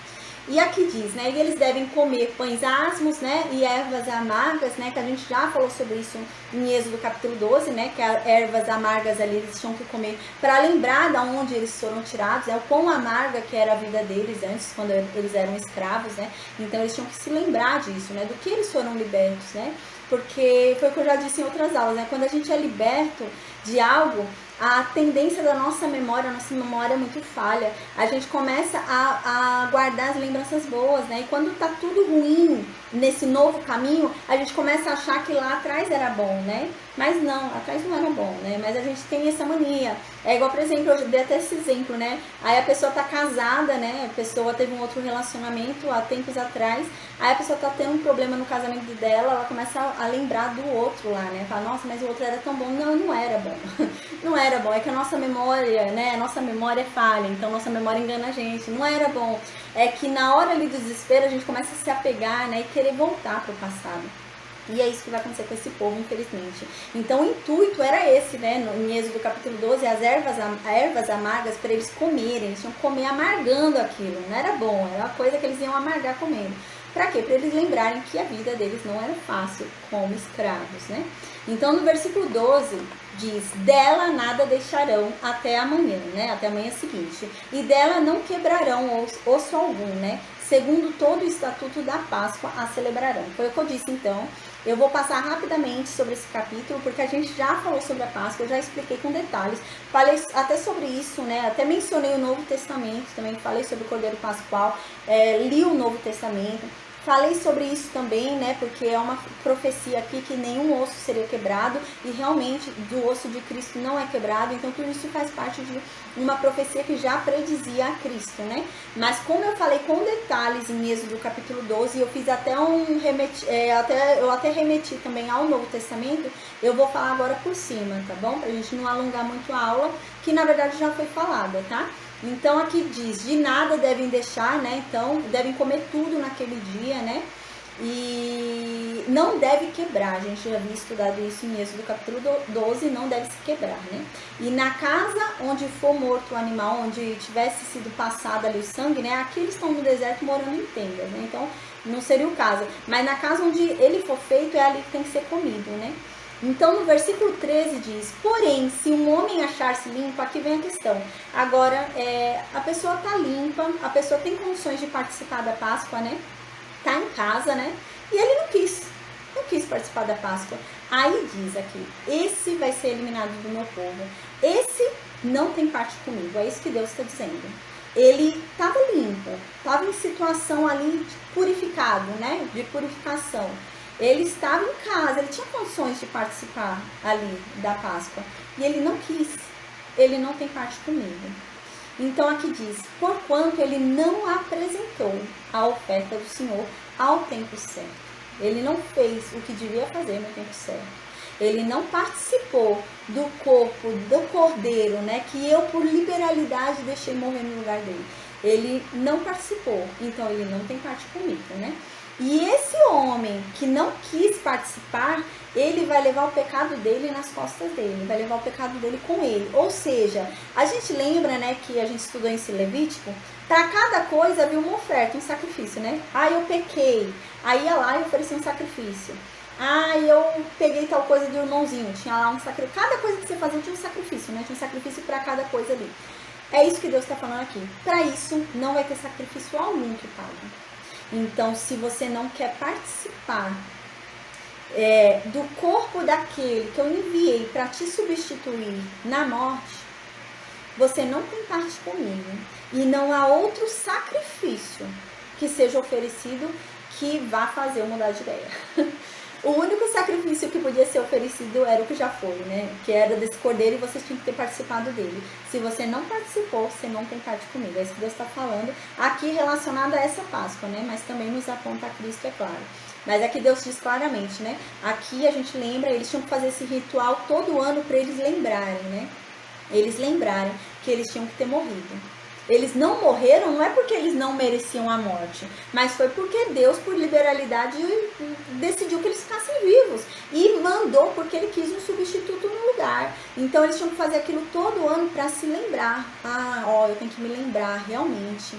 E aqui diz, né, e eles devem comer pães asmos, né, e ervas amargas, né, que a gente já falou sobre isso em Êxodo capítulo 12, né, que as ervas amargas ali eles tinham que comer para lembrar de onde eles foram tirados, o quão amarga que era a vida deles antes, quando eles eram escravos, né, então eles tinham que se lembrar disso, né, do que eles foram libertos, né, porque foi o que eu já disse em outras aulas, né, quando a gente é liberto de algo, a tendência da nossa memória é muito falha. A gente começa a guardar as lembranças boas, né? E quando tá tudo ruim nesse novo caminho, a gente começa a achar que lá atrás era bom, né? Mas não, atrás não era bom, né? Mas a gente tem essa mania. É igual, por exemplo, eu dei até esse exemplo, né? Aí a pessoa tá casada, né? A pessoa teve um outro relacionamento há tempos atrás. Aí a pessoa tá tendo um problema no casamento dela, ela começa a lembrar do outro lá, né? Fala, nossa, mas o outro era tão bom. Não, não era bom. Não era bom. É que a nossa memória, né? A nossa memória é falha. Então, nossa memória engana a gente. Não era bom. É que na hora ali do desespero, a gente começa a se apegar, né? E querer voltar pro passado. E é isso que vai acontecer com esse povo, infelizmente. Então o intuito era esse, né? Em Êxodo capítulo 12, as ervas amargas para eles comerem. Eles tinham que comer amargando aquilo. Não era bom, era uma coisa que eles iam amargar comendo. Para quê? Para eles lembrarem que a vida deles não era fácil como escravos, né? Então no versículo 12 diz, dela nada deixarão até amanhã, né? Até amanhã seguinte. E dela não quebrarão osso algum, né? Segundo todo o estatuto da Páscoa a celebrarão. Foi o que eu disse, então. Eu vou passar rapidamente sobre esse capítulo, porque a gente já falou sobre a Páscoa, eu já expliquei com detalhes. Falei até sobre isso, né? Até mencionei o Novo Testamento, também falei sobre o Cordeiro Pascual, li o Novo Testamento. Falei sobre isso também, né, porque é uma profecia aqui que nenhum osso seria quebrado e realmente do osso de Cristo não é quebrado, então tudo isso faz parte de uma profecia que já predizia a Cristo, né? Mas como eu falei com detalhes em Êxodo capítulo 12, eu fiz até eu até remeti também ao Novo Testamento, eu vou falar agora por cima, tá bom? Pra gente não alongar muito a aula, que na verdade já foi falada, tá? Então aqui diz, de nada devem deixar, né? Então devem comer tudo naquele dia, né? E não deve quebrar, a gente já havia estudado isso em Êxodo capítulo 12, não deve se quebrar, né? E na casa onde for morto o animal, onde tivesse sido passado ali o sangue, né? Aqui eles estão no deserto morando em tendas, né? Então não seria o caso. Mas na casa onde ele for feito, é ali que tem que ser comido, né? Então, no versículo 13 diz, porém, se um homem achar-se limpo, aqui vem a questão. Agora, a pessoa está limpa, a pessoa tem condições de participar da Páscoa, né? Está em casa, né? E ele não quis participar da Páscoa. Aí diz aqui, esse vai ser eliminado do meu povo. Esse não tem parte comigo, é isso que Deus está dizendo. Ele estava limpo, estava em situação ali de purificado, né? De purificação. Ele estava em casa, ele tinha condições de participar ali da Páscoa. E ele não quis, ele não tem parte comigo. Então aqui diz, porquanto ele não apresentou a oferta do Senhor ao tempo certo. Ele não fez o que devia fazer no tempo certo. Ele não participou do corpo do cordeiro, né, que eu por liberalidade deixei morrer no lugar dele. Ele não participou, então ele não tem parte comigo, né? E esse homem que não quis participar, ele vai levar o pecado dele nas costas dele, vai levar o pecado dele com ele. Ou seja, a gente lembra, né, que a gente estudou em Levítico, para cada coisa havia uma oferta, um sacrifício, né? Ah, eu pequei, aí ia lá e oferecia um sacrifício. Ah, eu peguei tal coisa do irmãozinho, tinha lá um sacrifício. Cada coisa que você fazia tinha um sacrifício, né? Tinha um sacrifício para cada coisa ali. É isso que Deus está falando aqui. Para isso, não vai ter sacrifício algum que pague. Então, se você não quer participar do corpo daquele que eu enviei para te substituir na morte, você não tem parte comigo. E não há outro sacrifício que seja oferecido que vá fazer eu mudar de ideia. O único sacrifício que podia ser oferecido era o que já foi, né? Que era desse cordeiro e você tinha que ter participado dele. Se você não participou, você não tem parte comigo. É isso que Deus está falando aqui relacionado a essa Páscoa, né? Mas também nos aponta a Cristo, é claro. Mas aqui Deus diz claramente, né? Aqui a gente lembra, eles tinham que fazer esse ritual todo ano para eles lembrarem, né? Eles lembrarem que eles tinham que ter morrido. Eles não morreram, não é porque eles não mereciam a morte, mas foi porque Deus, por liberalidade, decidiu que eles ficassem vivos. E mandou porque ele quis um substituto no lugar. Então eles tinham que fazer aquilo todo ano para se lembrar. Eu tenho que me lembrar, realmente.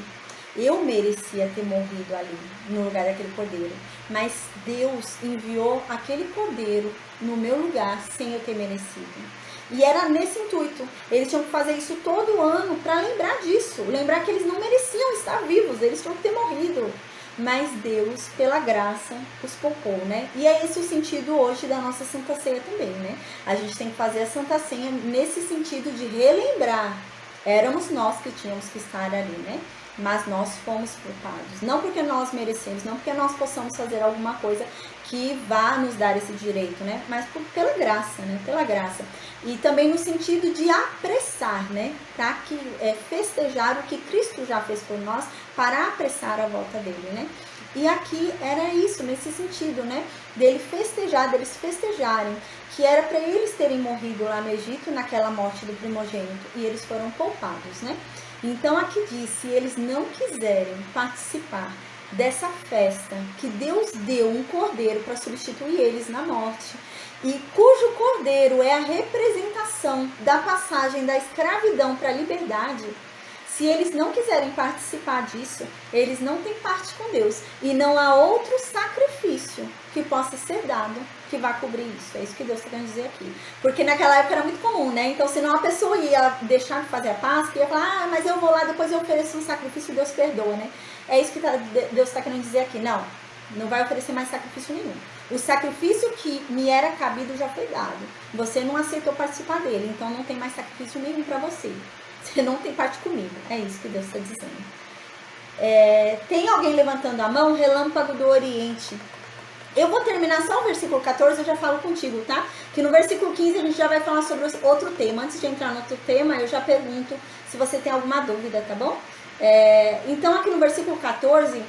Eu merecia ter morrido ali, no lugar daquele cordeiro. Mas Deus enviou aquele cordeiro no meu lugar, sem eu ter merecido. E era nesse intuito. Eles tinham que fazer isso todo ano para lembrar disso. Lembrar que eles não mereciam estar vivos, eles tinham que ter morrido. Mas Deus, pela graça, os poupou, né? E é esse o sentido hoje da nossa Santa Ceia também, né? A gente tem que fazer a Santa Ceia nesse sentido de relembrar. Éramos nós que tínhamos que estar ali, né? Mas nós fomos poupados. Não porque nós merecemos, não porque nós possamos fazer alguma coisa que vá nos dar esse direito, né? Mas pela graça, né? Pela graça. E também no sentido de apressar, né? Para que festejar o que Cristo já fez por nós, para apressar a volta dele, né? E aqui era isso, nesse sentido, né? Deles festejarem, que era para eles terem morrido lá no Egito, naquela morte do primogênito, e eles foram poupados, né? Então aqui diz, se eles não quiserem participar dessa festa, que Deus deu um cordeiro para substituir eles na morte, e cujo cordeiro é a representação da passagem da escravidão para a liberdade, se eles não quiserem participar disso, eles não têm parte com Deus. E não há outro sacrifício que possa ser dado que vá cobrir isso. É isso que Deus está querendo dizer aqui. Porque naquela época era muito comum, né? Então, senão a pessoa ia deixar de fazer a Páscoa e ia falar, mas eu vou lá, depois eu ofereço um sacrifício e Deus perdoa, né? É isso que Deus está querendo dizer aqui. Não vai oferecer mais sacrifício nenhum. O sacrifício que me era cabido já foi dado. Você não aceitou participar dele, então não tem mais sacrifício nenhum para você. Você não tem parte comigo. É isso que Deus está dizendo. Tem alguém levantando a mão? Relâmpago do Oriente. Eu vou terminar só o versículo 14, eu já falo contigo, tá? Que no versículo 15 a gente já vai falar sobre outro tema. Antes de entrar no outro tema, eu já pergunto se você tem alguma dúvida, tá bom? Então aqui no versículo 14,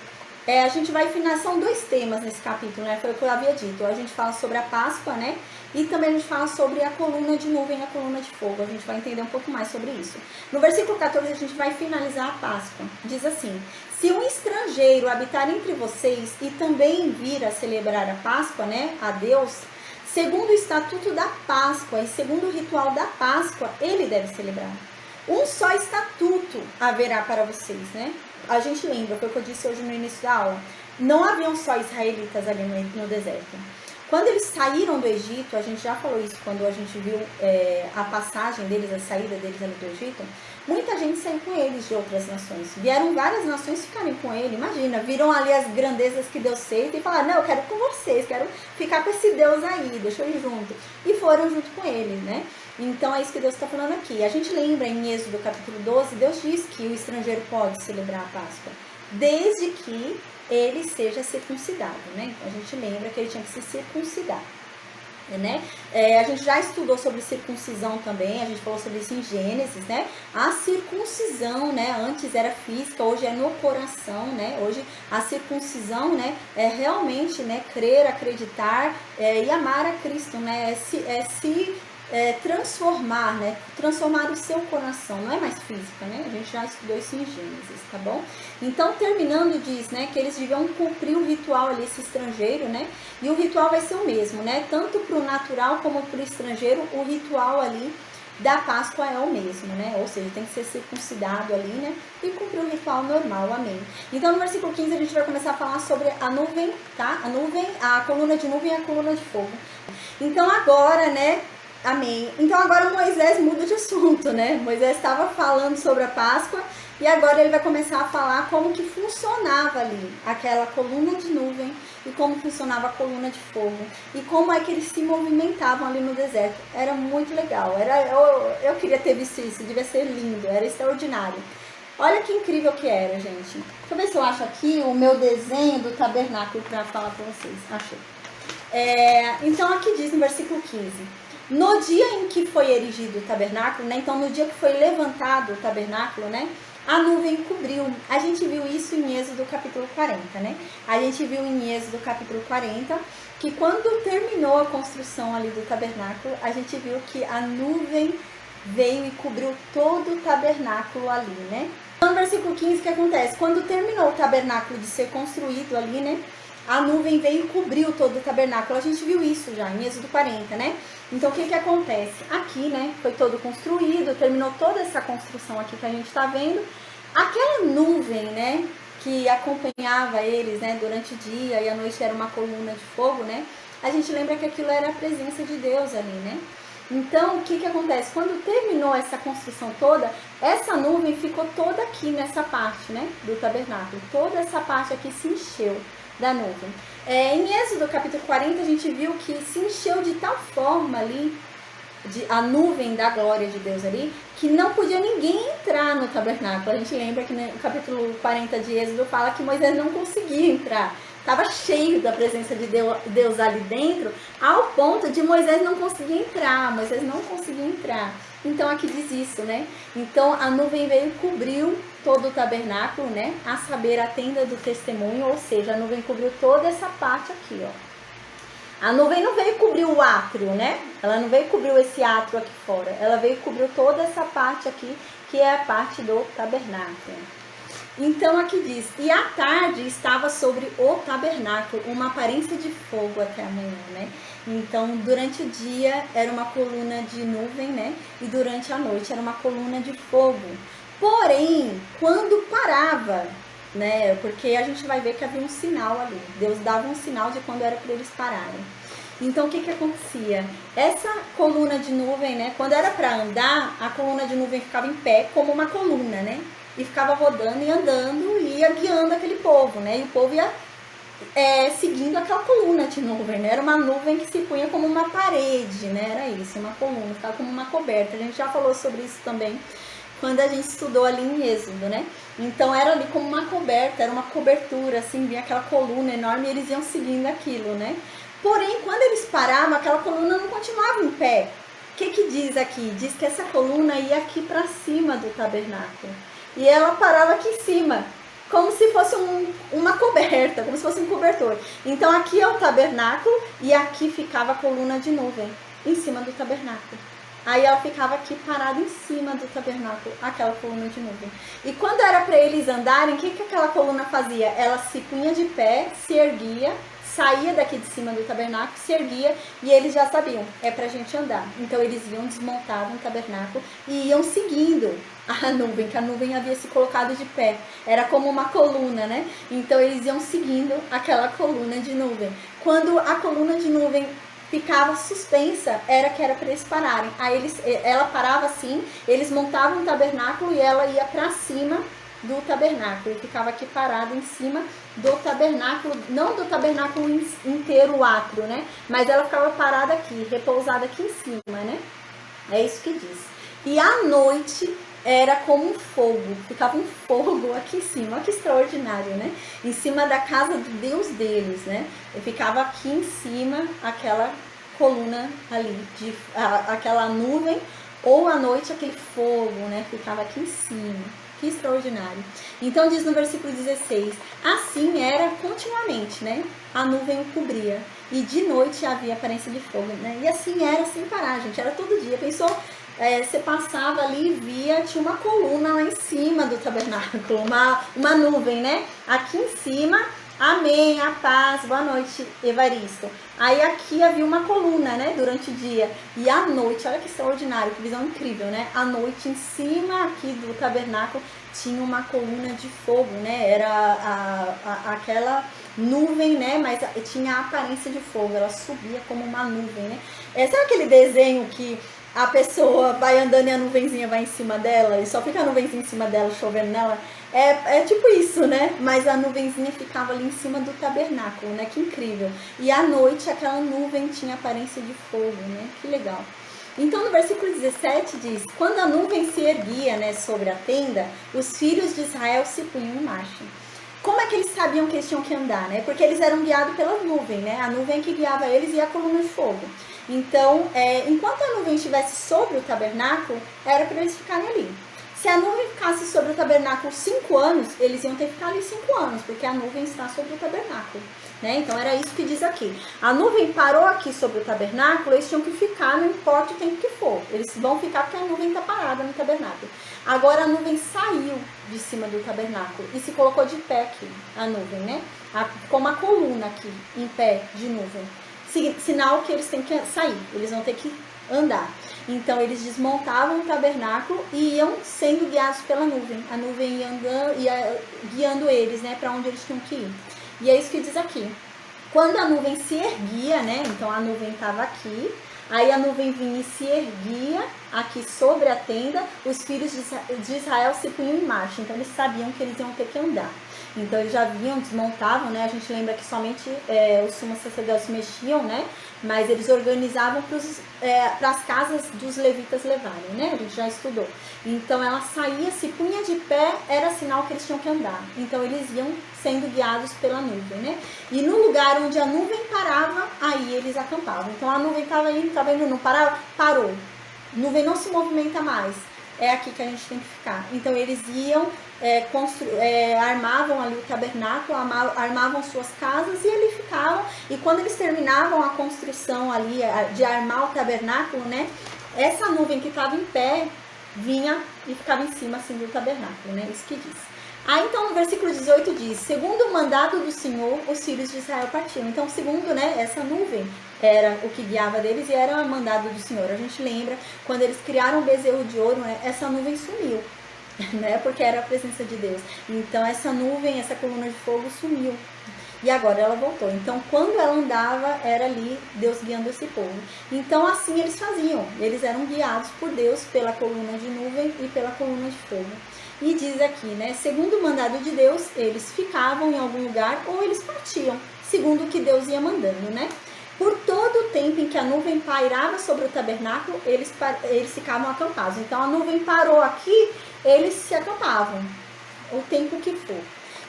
a gente vai finalizar, são dois temas nesse capítulo, né? Foi o que eu havia dito. A gente fala sobre a Páscoa, né? E também a gente fala sobre a coluna de nuvem e a coluna de fogo. A gente vai entender um pouco mais sobre isso. No versículo 14 a gente vai finalizar a Páscoa. Diz assim: se um estrangeiro habitar entre vocês e também vir a celebrar a Páscoa, né? A Deus, segundo o estatuto da Páscoa e segundo o ritual da Páscoa, ele deve celebrar. Um só estatuto haverá para vocês, né? A gente lembra, foi o que eu disse hoje no início da aula. Não haviam só israelitas ali no deserto. Quando eles saíram do Egito, a gente já falou isso quando a gente viu a passagem deles, a saída deles ali do Egito, muita gente saiu com eles de outras nações. Vieram várias nações ficarem com ele, imagina, viram ali as grandezas que Deus fez e falaram, não, eu quero ir com vocês, quero ficar com esse Deus aí, deixa eu ir junto. E foram junto com ele, né? Então é isso que Deus está falando aqui. A gente lembra em Êxodo capítulo 12, Deus diz que o estrangeiro pode celebrar a Páscoa, desde que ele seja circuncidado, né? A gente lembra que ele tinha que se circuncidar, né? A gente já estudou sobre circuncisão também, a gente falou sobre isso em Gênesis, né? A circuncisão, né? Antes era física, hoje é no coração, né? Hoje a circuncisão, né? É realmente, né? Crer, acreditar e amar a Cristo, né? Transformar, né? Transformar o seu coração, não é mais física, né? A gente já estudou isso em Gênesis, tá bom? Então, terminando, diz, né, que eles deviam cumprir o ritual ali, esse estrangeiro, né? E o ritual vai ser o mesmo, né? Tanto para o natural como para o estrangeiro, o ritual ali da Páscoa é o mesmo, né? Ou seja, tem que ser circuncidado ali, né? E cumprir o ritual normal, amém. Então, no versículo 15, a gente vai começar a falar sobre a nuvem, tá? A nuvem, a coluna de nuvem e a coluna de fogo. Então, agora, né? Amém. Então agora Moisés muda de assunto, né? Moisés estava falando sobre a Páscoa e agora ele vai começar a falar como que funcionava ali aquela coluna de nuvem e como funcionava a coluna de fogo, e como é que eles se movimentavam ali no deserto. Era muito legal, eu queria ter visto isso, devia ser lindo, era extraordinário. Olha que incrível que era, gente. Deixa eu ver se eu acho aqui o meu desenho do tabernáculo para falar para vocês. Achei. Então aqui diz no versículo 15: no dia em que foi erigido o tabernáculo, né? Então no dia que foi levantado o tabernáculo, né? A nuvem cobriu. A gente viu isso em Êxodo capítulo 40, né? A gente viu em Êxodo capítulo 40 que quando terminou a construção ali do tabernáculo, a gente viu que a nuvem veio e cobriu todo o tabernáculo ali, né? Então no versículo 15 o que acontece? Quando terminou o tabernáculo de ser construído ali, né? A nuvem veio e cobriu todo o tabernáculo. A gente viu isso já em Êxodo 40, né? Então, o que acontece? Aqui, né, foi todo construído, terminou toda essa construção aqui que a gente está vendo. Aquela nuvem, né, que acompanhava eles, né, durante o dia e à noite era uma coluna de fogo, né? A gente lembra que aquilo era a presença de Deus ali, né? Então, o que acontece? Quando terminou essa construção toda, essa nuvem ficou toda aqui nessa parte, né, do tabernáculo. Toda essa parte aqui se encheu da nuvem. Em Êxodo capítulo 40 a gente viu que se encheu de tal forma ali, a nuvem da glória de Deus ali, que não podia ninguém entrar no tabernáculo. A gente lembra que no capítulo 40 de Êxodo fala que Moisés não conseguia entrar. Estava cheio da presença de Deus ali dentro, ao ponto de Moisés não conseguir entrar. Moisés não conseguia entrar. Então aqui diz isso, né? Então a nuvem veio e cobriu todo o tabernáculo, né? A saber, a tenda do testemunho, ou seja, a nuvem cobriu toda essa parte aqui, ó. A nuvem não veio cobrir o átrio, né? Ela não veio cobrir esse átrio aqui fora. Ela veio cobrir toda essa parte aqui, que é a parte do tabernáculo. Então aqui diz, e à tarde estava sobre o tabernáculo uma aparência de fogo até amanhã, né? Então durante o dia era uma coluna de nuvem, né? E durante a noite era uma coluna de fogo. Porém, quando parava, né? Porque a gente vai ver que havia um sinal ali. Deus dava um sinal de quando era para eles pararem. Então o que acontecia? Essa coluna de nuvem, né? Quando era para andar, a coluna de nuvem ficava em pé como uma coluna, né? E ficava rodando e andando e ia guiando aquele povo, né? E o povo ia seguindo aquela coluna de nuvem, né? Era uma nuvem que se punha como uma parede, né? Era isso, uma coluna, ficava como uma coberta. A gente já falou sobre isso também quando a gente estudou ali em Êxodo, né? Então era ali como uma coberta, era uma cobertura, assim, vinha aquela coluna enorme e eles iam seguindo aquilo, né? Porém, quando eles paravam, aquela coluna não continuava em pé. O que diz aqui? Diz que essa coluna ia aqui para cima do tabernáculo. E ela parava aqui em cima, como se fosse uma coberta, como se fosse um cobertor. Então aqui é o tabernáculo e aqui ficava a coluna de nuvem, em cima do tabernáculo. Aí ela ficava aqui parada em cima do tabernáculo, aquela coluna de nuvem. E quando era para eles andarem, o que aquela coluna fazia? Ela se punha de pé, se erguia, saía daqui de cima do tabernáculo, se erguia e eles já sabiam, é pra gente andar. Então eles iam, desmontavam o tabernáculo e iam seguindo a nuvem, que a nuvem havia se colocado de pé. Era como uma coluna, né? Então eles iam seguindo aquela coluna de nuvem. Quando a coluna de nuvem ficava suspensa, era para eles pararem. Aí ela parava assim, eles montavam o tabernáculo e ela ia para cima do tabernáculo, e ficava aqui parada em cima do tabernáculo, não do tabernáculo inteiro, o átrio, né? Mas ela ficava parada aqui, repousada aqui em cima, né? É isso que diz. E à noite era como um fogo, ficava um fogo aqui em cima, olha que extraordinário, né? Em cima da casa do Deus deles, né? E ficava aqui em cima aquela coluna ali, aquela nuvem, ou à noite aquele fogo, né? Ficava aqui em cima. Que extraordinário. Então diz no versículo 16, assim era continuamente, né? A nuvem o cobria e de noite havia aparência de fogo, né? E assim era sem parar, gente, era todo dia. Pensou, você passava ali e via, tinha uma coluna lá em cima do tabernáculo, uma nuvem, né? Aqui em cima, amém, a paz, boa noite, Evaristo. Aí aqui havia uma coluna, né, durante o dia. E à noite, olha que extraordinário, que visão incrível, né? À noite, em cima aqui do tabernáculo, tinha uma coluna de fogo, né? Era aquela nuvem, né? Mas tinha a aparência de fogo, ela subia como uma nuvem, né? Sabe aquele desenho que a pessoa vai andando e a nuvenzinha vai em cima dela, e só fica a nuvenzinha em cima dela, chovendo nela. É tipo isso, né? Mas a nuvenzinha ficava ali em cima do tabernáculo, né? Que incrível. E à noite aquela nuvem tinha aparência de fogo, né? Que legal. Então no versículo 17 diz: quando a nuvem se erguia, né, sobre a tenda, os filhos de Israel se punham em marcha. Como é que eles sabiam que eles tinham que andar, né? Porque eles eram guiados pela nuvem, né? A nuvem que guiava eles e a coluna de fogo. Então, enquanto a nuvem estivesse sobre o tabernáculo, era para eles ficarem ali. Se a nuvem ficasse sobre o tabernáculo 5 anos, eles iam ter que ficar ali 5 anos, porque a nuvem está sobre o tabernáculo, né? Então era isso que diz aqui. A nuvem parou aqui sobre o tabernáculo, eles tinham que ficar, não importa o tempo que for. Eles vão ficar porque a nuvem está parada no tabernáculo. Agora a nuvem saiu de cima do tabernáculo e se colocou de pé aqui, a nuvem, né? Ficou uma coluna aqui, em pé, de nuvem. Sinal que eles têm que sair, eles vão ter que andar. Então eles desmontavam o tabernáculo e iam sendo guiados pela nuvem. A nuvem ia andando, ia guiando eles, né, para onde eles tinham que ir. E é isso que diz aqui. Quando a nuvem se erguia, né, então a nuvem estava aqui, aí a nuvem vinha e se erguia aqui sobre a tenda, os filhos de Israel se punham em marcha. Então eles sabiam que eles iam ter que andar. Então eles já vinham, desmontavam, né? A gente lembra que somente os sumos sacerdotes mexiam, né? Mas eles organizavam para as casas dos levitas levarem, né? A gente já estudou. Então ela saía, se punha de pé, era sinal que eles tinham que andar. Então eles iam sendo guiados pela nuvem, né? E no lugar onde a nuvem parava, aí eles acampavam. Então a nuvem estava indo, não parava? Parou. A nuvem não se movimenta mais. É aqui que a gente tem que ficar. Então eles iam, armavam ali o tabernáculo, armavam suas casas e ali ficavam. E quando eles terminavam a construção ali de armar o tabernáculo, né? Essa nuvem que estava em pé vinha e ficava em cima assim do tabernáculo, né? Isso que diz. Aí então no versículo 18 diz: segundo o mandado do Senhor, os filhos de Israel partiram. Então segundo, né, essa nuvem era o que guiava deles e era o mandado do Senhor. A gente lembra quando eles criaram o bezerro de ouro, né, essa nuvem sumiu, né, porque era a presença de Deus. Então essa nuvem, essa coluna de fogo sumiu. E agora ela voltou. Então, quando ela andava, era ali Deus guiando esse povo. Então, assim eles faziam. Eles eram guiados por Deus pela coluna de nuvem e pela coluna de fogo. E diz aqui, né? Segundo o mandado de Deus, eles ficavam em algum lugar ou eles partiam, segundo o que Deus ia mandando, né? Por todo o tempo em que a nuvem pairava sobre o tabernáculo, eles ficavam acampados. Então, a nuvem parou aqui, eles se acampavam, o tempo que for.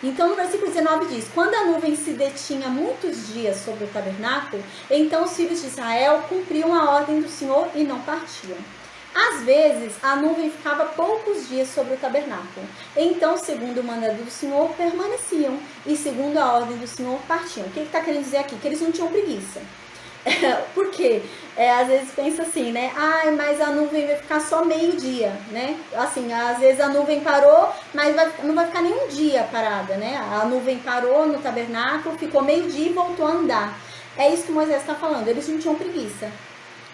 Então, no versículo 19 diz: quando a nuvem se detinha muitos dias sobre o tabernáculo, então os filhos de Israel cumpriam a ordem do Senhor e não partiam. Às vezes, a nuvem ficava poucos dias sobre o tabernáculo. Então, segundo o mandado do Senhor, permaneciam. E segundo a ordem do Senhor, partiam. O que está querendo dizer aqui? Que eles não tinham preguiça. Por quê? Às vezes pensa assim, né? Ai, mas a nuvem vai ficar só meio-dia, né? Assim, às vezes a nuvem parou, mas não vai ficar nenhum dia parada, né? A nuvem parou no tabernáculo, ficou meio-dia e voltou a andar. É isso que Moisés está falando. Eles não tinham preguiça.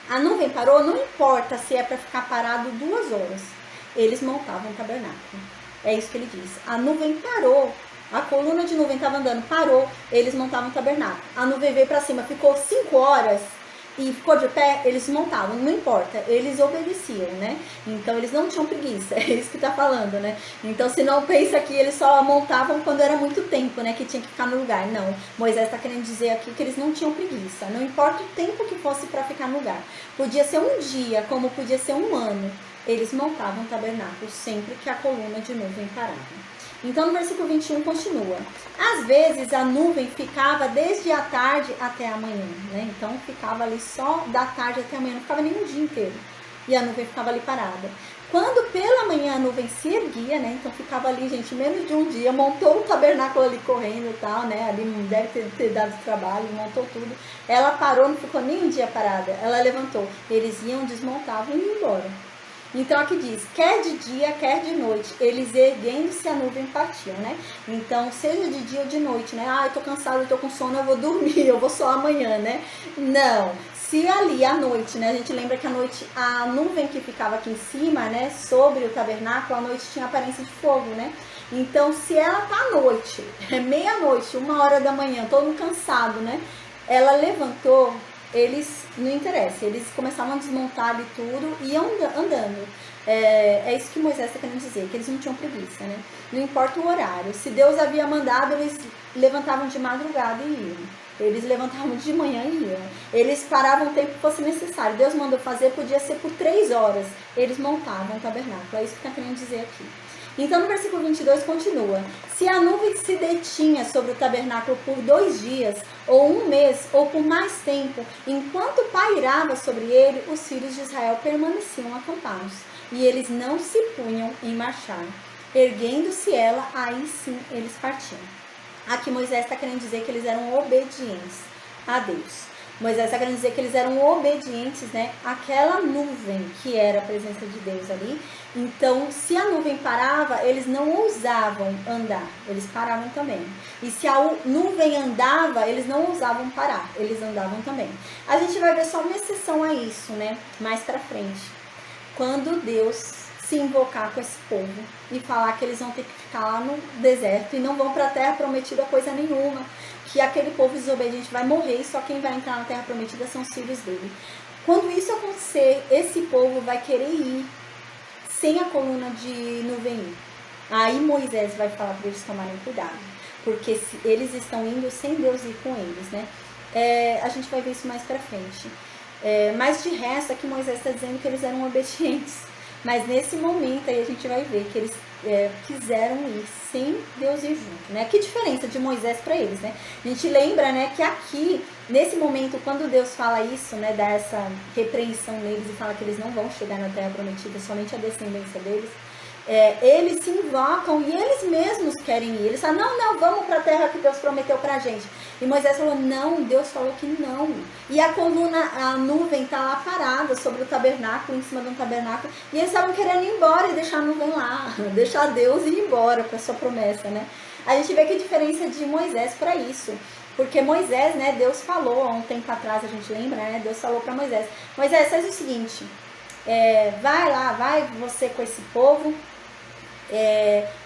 A nuvem parou, não importa se é para ficar parado 2 horas. Eles montavam o tabernáculo. É isso que ele diz. A nuvem parou. A coluna de nuvem estava andando, parou, eles montavam o tabernáculo. A nuvem veio para cima, ficou 5 horas e ficou de pé, eles montavam, não importa, eles obedeciam, né? Então eles não tinham preguiça, é isso que está falando, né? Então se não pensa que eles só montavam quando era muito tempo, né? Que tinha que ficar no lugar. Não, Moisés está querendo dizer aqui que eles não tinham preguiça, não importa o tempo que fosse para ficar no lugar. Podia ser um dia, como podia ser um ano, eles montavam o tabernáculo sempre que a coluna de nuvem parava. Então, no versículo 21 continua. Às vezes, a nuvem ficava desde a tarde até a manhã, né? Então, ficava ali só da tarde até a manhã, não ficava nem o dia inteiro. E a nuvem ficava ali parada. Quando pela manhã a nuvem se erguia, né? Então, ficava ali, gente, menos de um dia, montou o tabernáculo ali correndo e tal, né? Ali deve ter dado trabalho, montou tudo. Ela parou, não ficou nem um dia parada. Ela levantou. Eles iam, desmontavam e iam embora. Então aqui diz, quer de dia, quer de noite, eles erguendo-se a nuvem partiam, né? Então, seja de dia ou de noite, né? Ah, eu tô cansado, eu tô com sono, eu vou dormir, eu vou só amanhã, né? Não, se ali à noite, né? A gente lembra que à noite, a nuvem que ficava aqui em cima, né? Sobre o tabernáculo, à noite tinha aparência de fogo, né? Então, se ela tá à noite, meia-noite, 1 hora da manhã, todo mundo cansado, né? Ela levantou, eles, não interessa, eles começavam a desmontar ali tudo e iam andando. É isso que Moisés está querendo dizer, que eles não tinham preguiça, né? Não importa o horário. Se Deus havia mandado, eles levantavam de madrugada e iam. Eles levantavam de manhã e iam. Eles paravam o tempo que fosse necessário. Deus mandou fazer, podia ser por 3 horas. Eles montavam o tabernáculo. É isso que está querendo dizer aqui. Então no versículo 22 continua: se a nuvem se detinha sobre o tabernáculo por 2 dias, ou 1 mês, ou por mais tempo, enquanto pairava sobre ele, os filhos de Israel permaneciam acampados, e eles não se punham em marchar. Erguendo-se ela, aí sim eles partiam. Aqui Moisés está querendo dizer que eles eram obedientes a Deus. Moisés está querendo dizer que eles eram obedientes, né, àquela nuvem que era a presença de Deus ali. Então, se a nuvem parava, eles não ousavam andar, eles paravam também. E se a nuvem andava, eles não ousavam parar, eles andavam também. A gente vai ver só uma exceção a isso, né, mais pra frente. Quando Deus se invocar com esse povo e falar que eles vão ter que ficar lá no deserto e não vão para a terra prometida coisa nenhuma, que aquele povo desobediente vai morrer e só quem vai entrar na terra prometida são os filhos dele. Quando isso acontecer, esse povo vai querer ir sem a coluna de nuvem ir. Aí Moisés vai falar para eles tomarem cuidado, porque se eles estão indo sem Deus ir com eles, né? A gente vai ver isso mais para frente. Mas de resto, aqui Moisés está dizendo que eles eram obedientes. Mas nesse momento aí a gente vai ver que eles quiseram ir sem Deus ir junto, né? Que diferença de Moisés para eles, né? A gente lembra, né, que aqui, nesse momento, quando Deus fala isso, né, dá essa repreensão neles e fala que eles não vão chegar na terra prometida, somente a descendência deles, eles se invocam e eles mesmos querem ir. Eles falam, não, vamos para a terra que Deus prometeu pra gente. E Moisés falou, não, Deus falou que não. E a coluna, a nuvem tá lá parada sobre o tabernáculo, em cima de um tabernáculo. E eles estavam querendo ir embora e deixar a nuvem lá, deixar Deus ir embora para sua promessa, né? A gente vê que a diferença de Moisés para isso. Porque Moisés, né, Deus falou há um tempo atrás, a gente lembra, né? Deus falou para Moisés, Moisés, faz o seguinte, vai você com esse povo,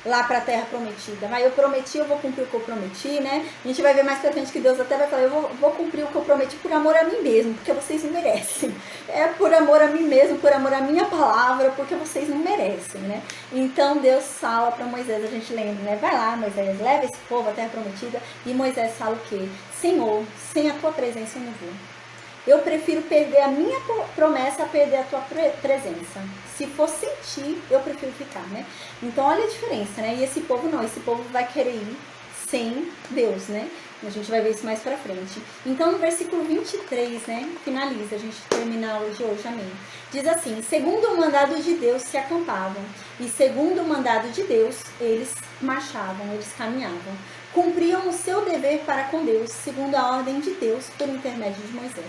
lá para a terra prometida. Mas eu prometi, eu vou cumprir o que eu prometi, né? A gente vai ver mais pra frente que Deus até vai falar, eu vou cumprir o que eu prometi por amor a mim mesmo, porque vocês não merecem. É por amor a mim mesmo, por amor à minha palavra, porque vocês não merecem, né? Então Deus fala para Moisés, a gente lembra, né? Vai lá, Moisés, leva esse povo à terra prometida. E Moisés fala o quê? Senhor, sem a tua presença eu não vou. Eu prefiro perder a minha promessa a perder a tua presença. Se for sentir, eu prefiro ficar, né? Então, olha a diferença, né? E esse povo não, esse povo vai querer ir sem Deus, né? A gente vai ver isso mais pra frente. Então, no versículo 23, né? Finaliza, a gente termina a aula de hoje, amém. Diz assim, segundo o mandado de Deus se acampavam, e segundo o mandado de Deus, eles marchavam, eles caminhavam. Cumpriam o seu dever para com Deus, segundo a ordem de Deus, por intermédio de Moisés.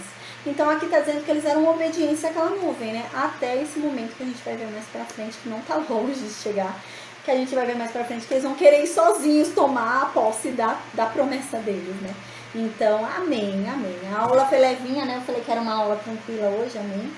Então aqui está dizendo que eles eram obedientes àquela nuvem, né? Até esse momento que a gente vai ver mais pra frente, que não está longe de chegar, que a gente vai ver mais pra frente, que eles vão querer ir sozinhos tomar a posse da promessa deles, né? Então, amém, amém. A aula foi levinha, né? Eu falei que era uma aula tranquila hoje, amém.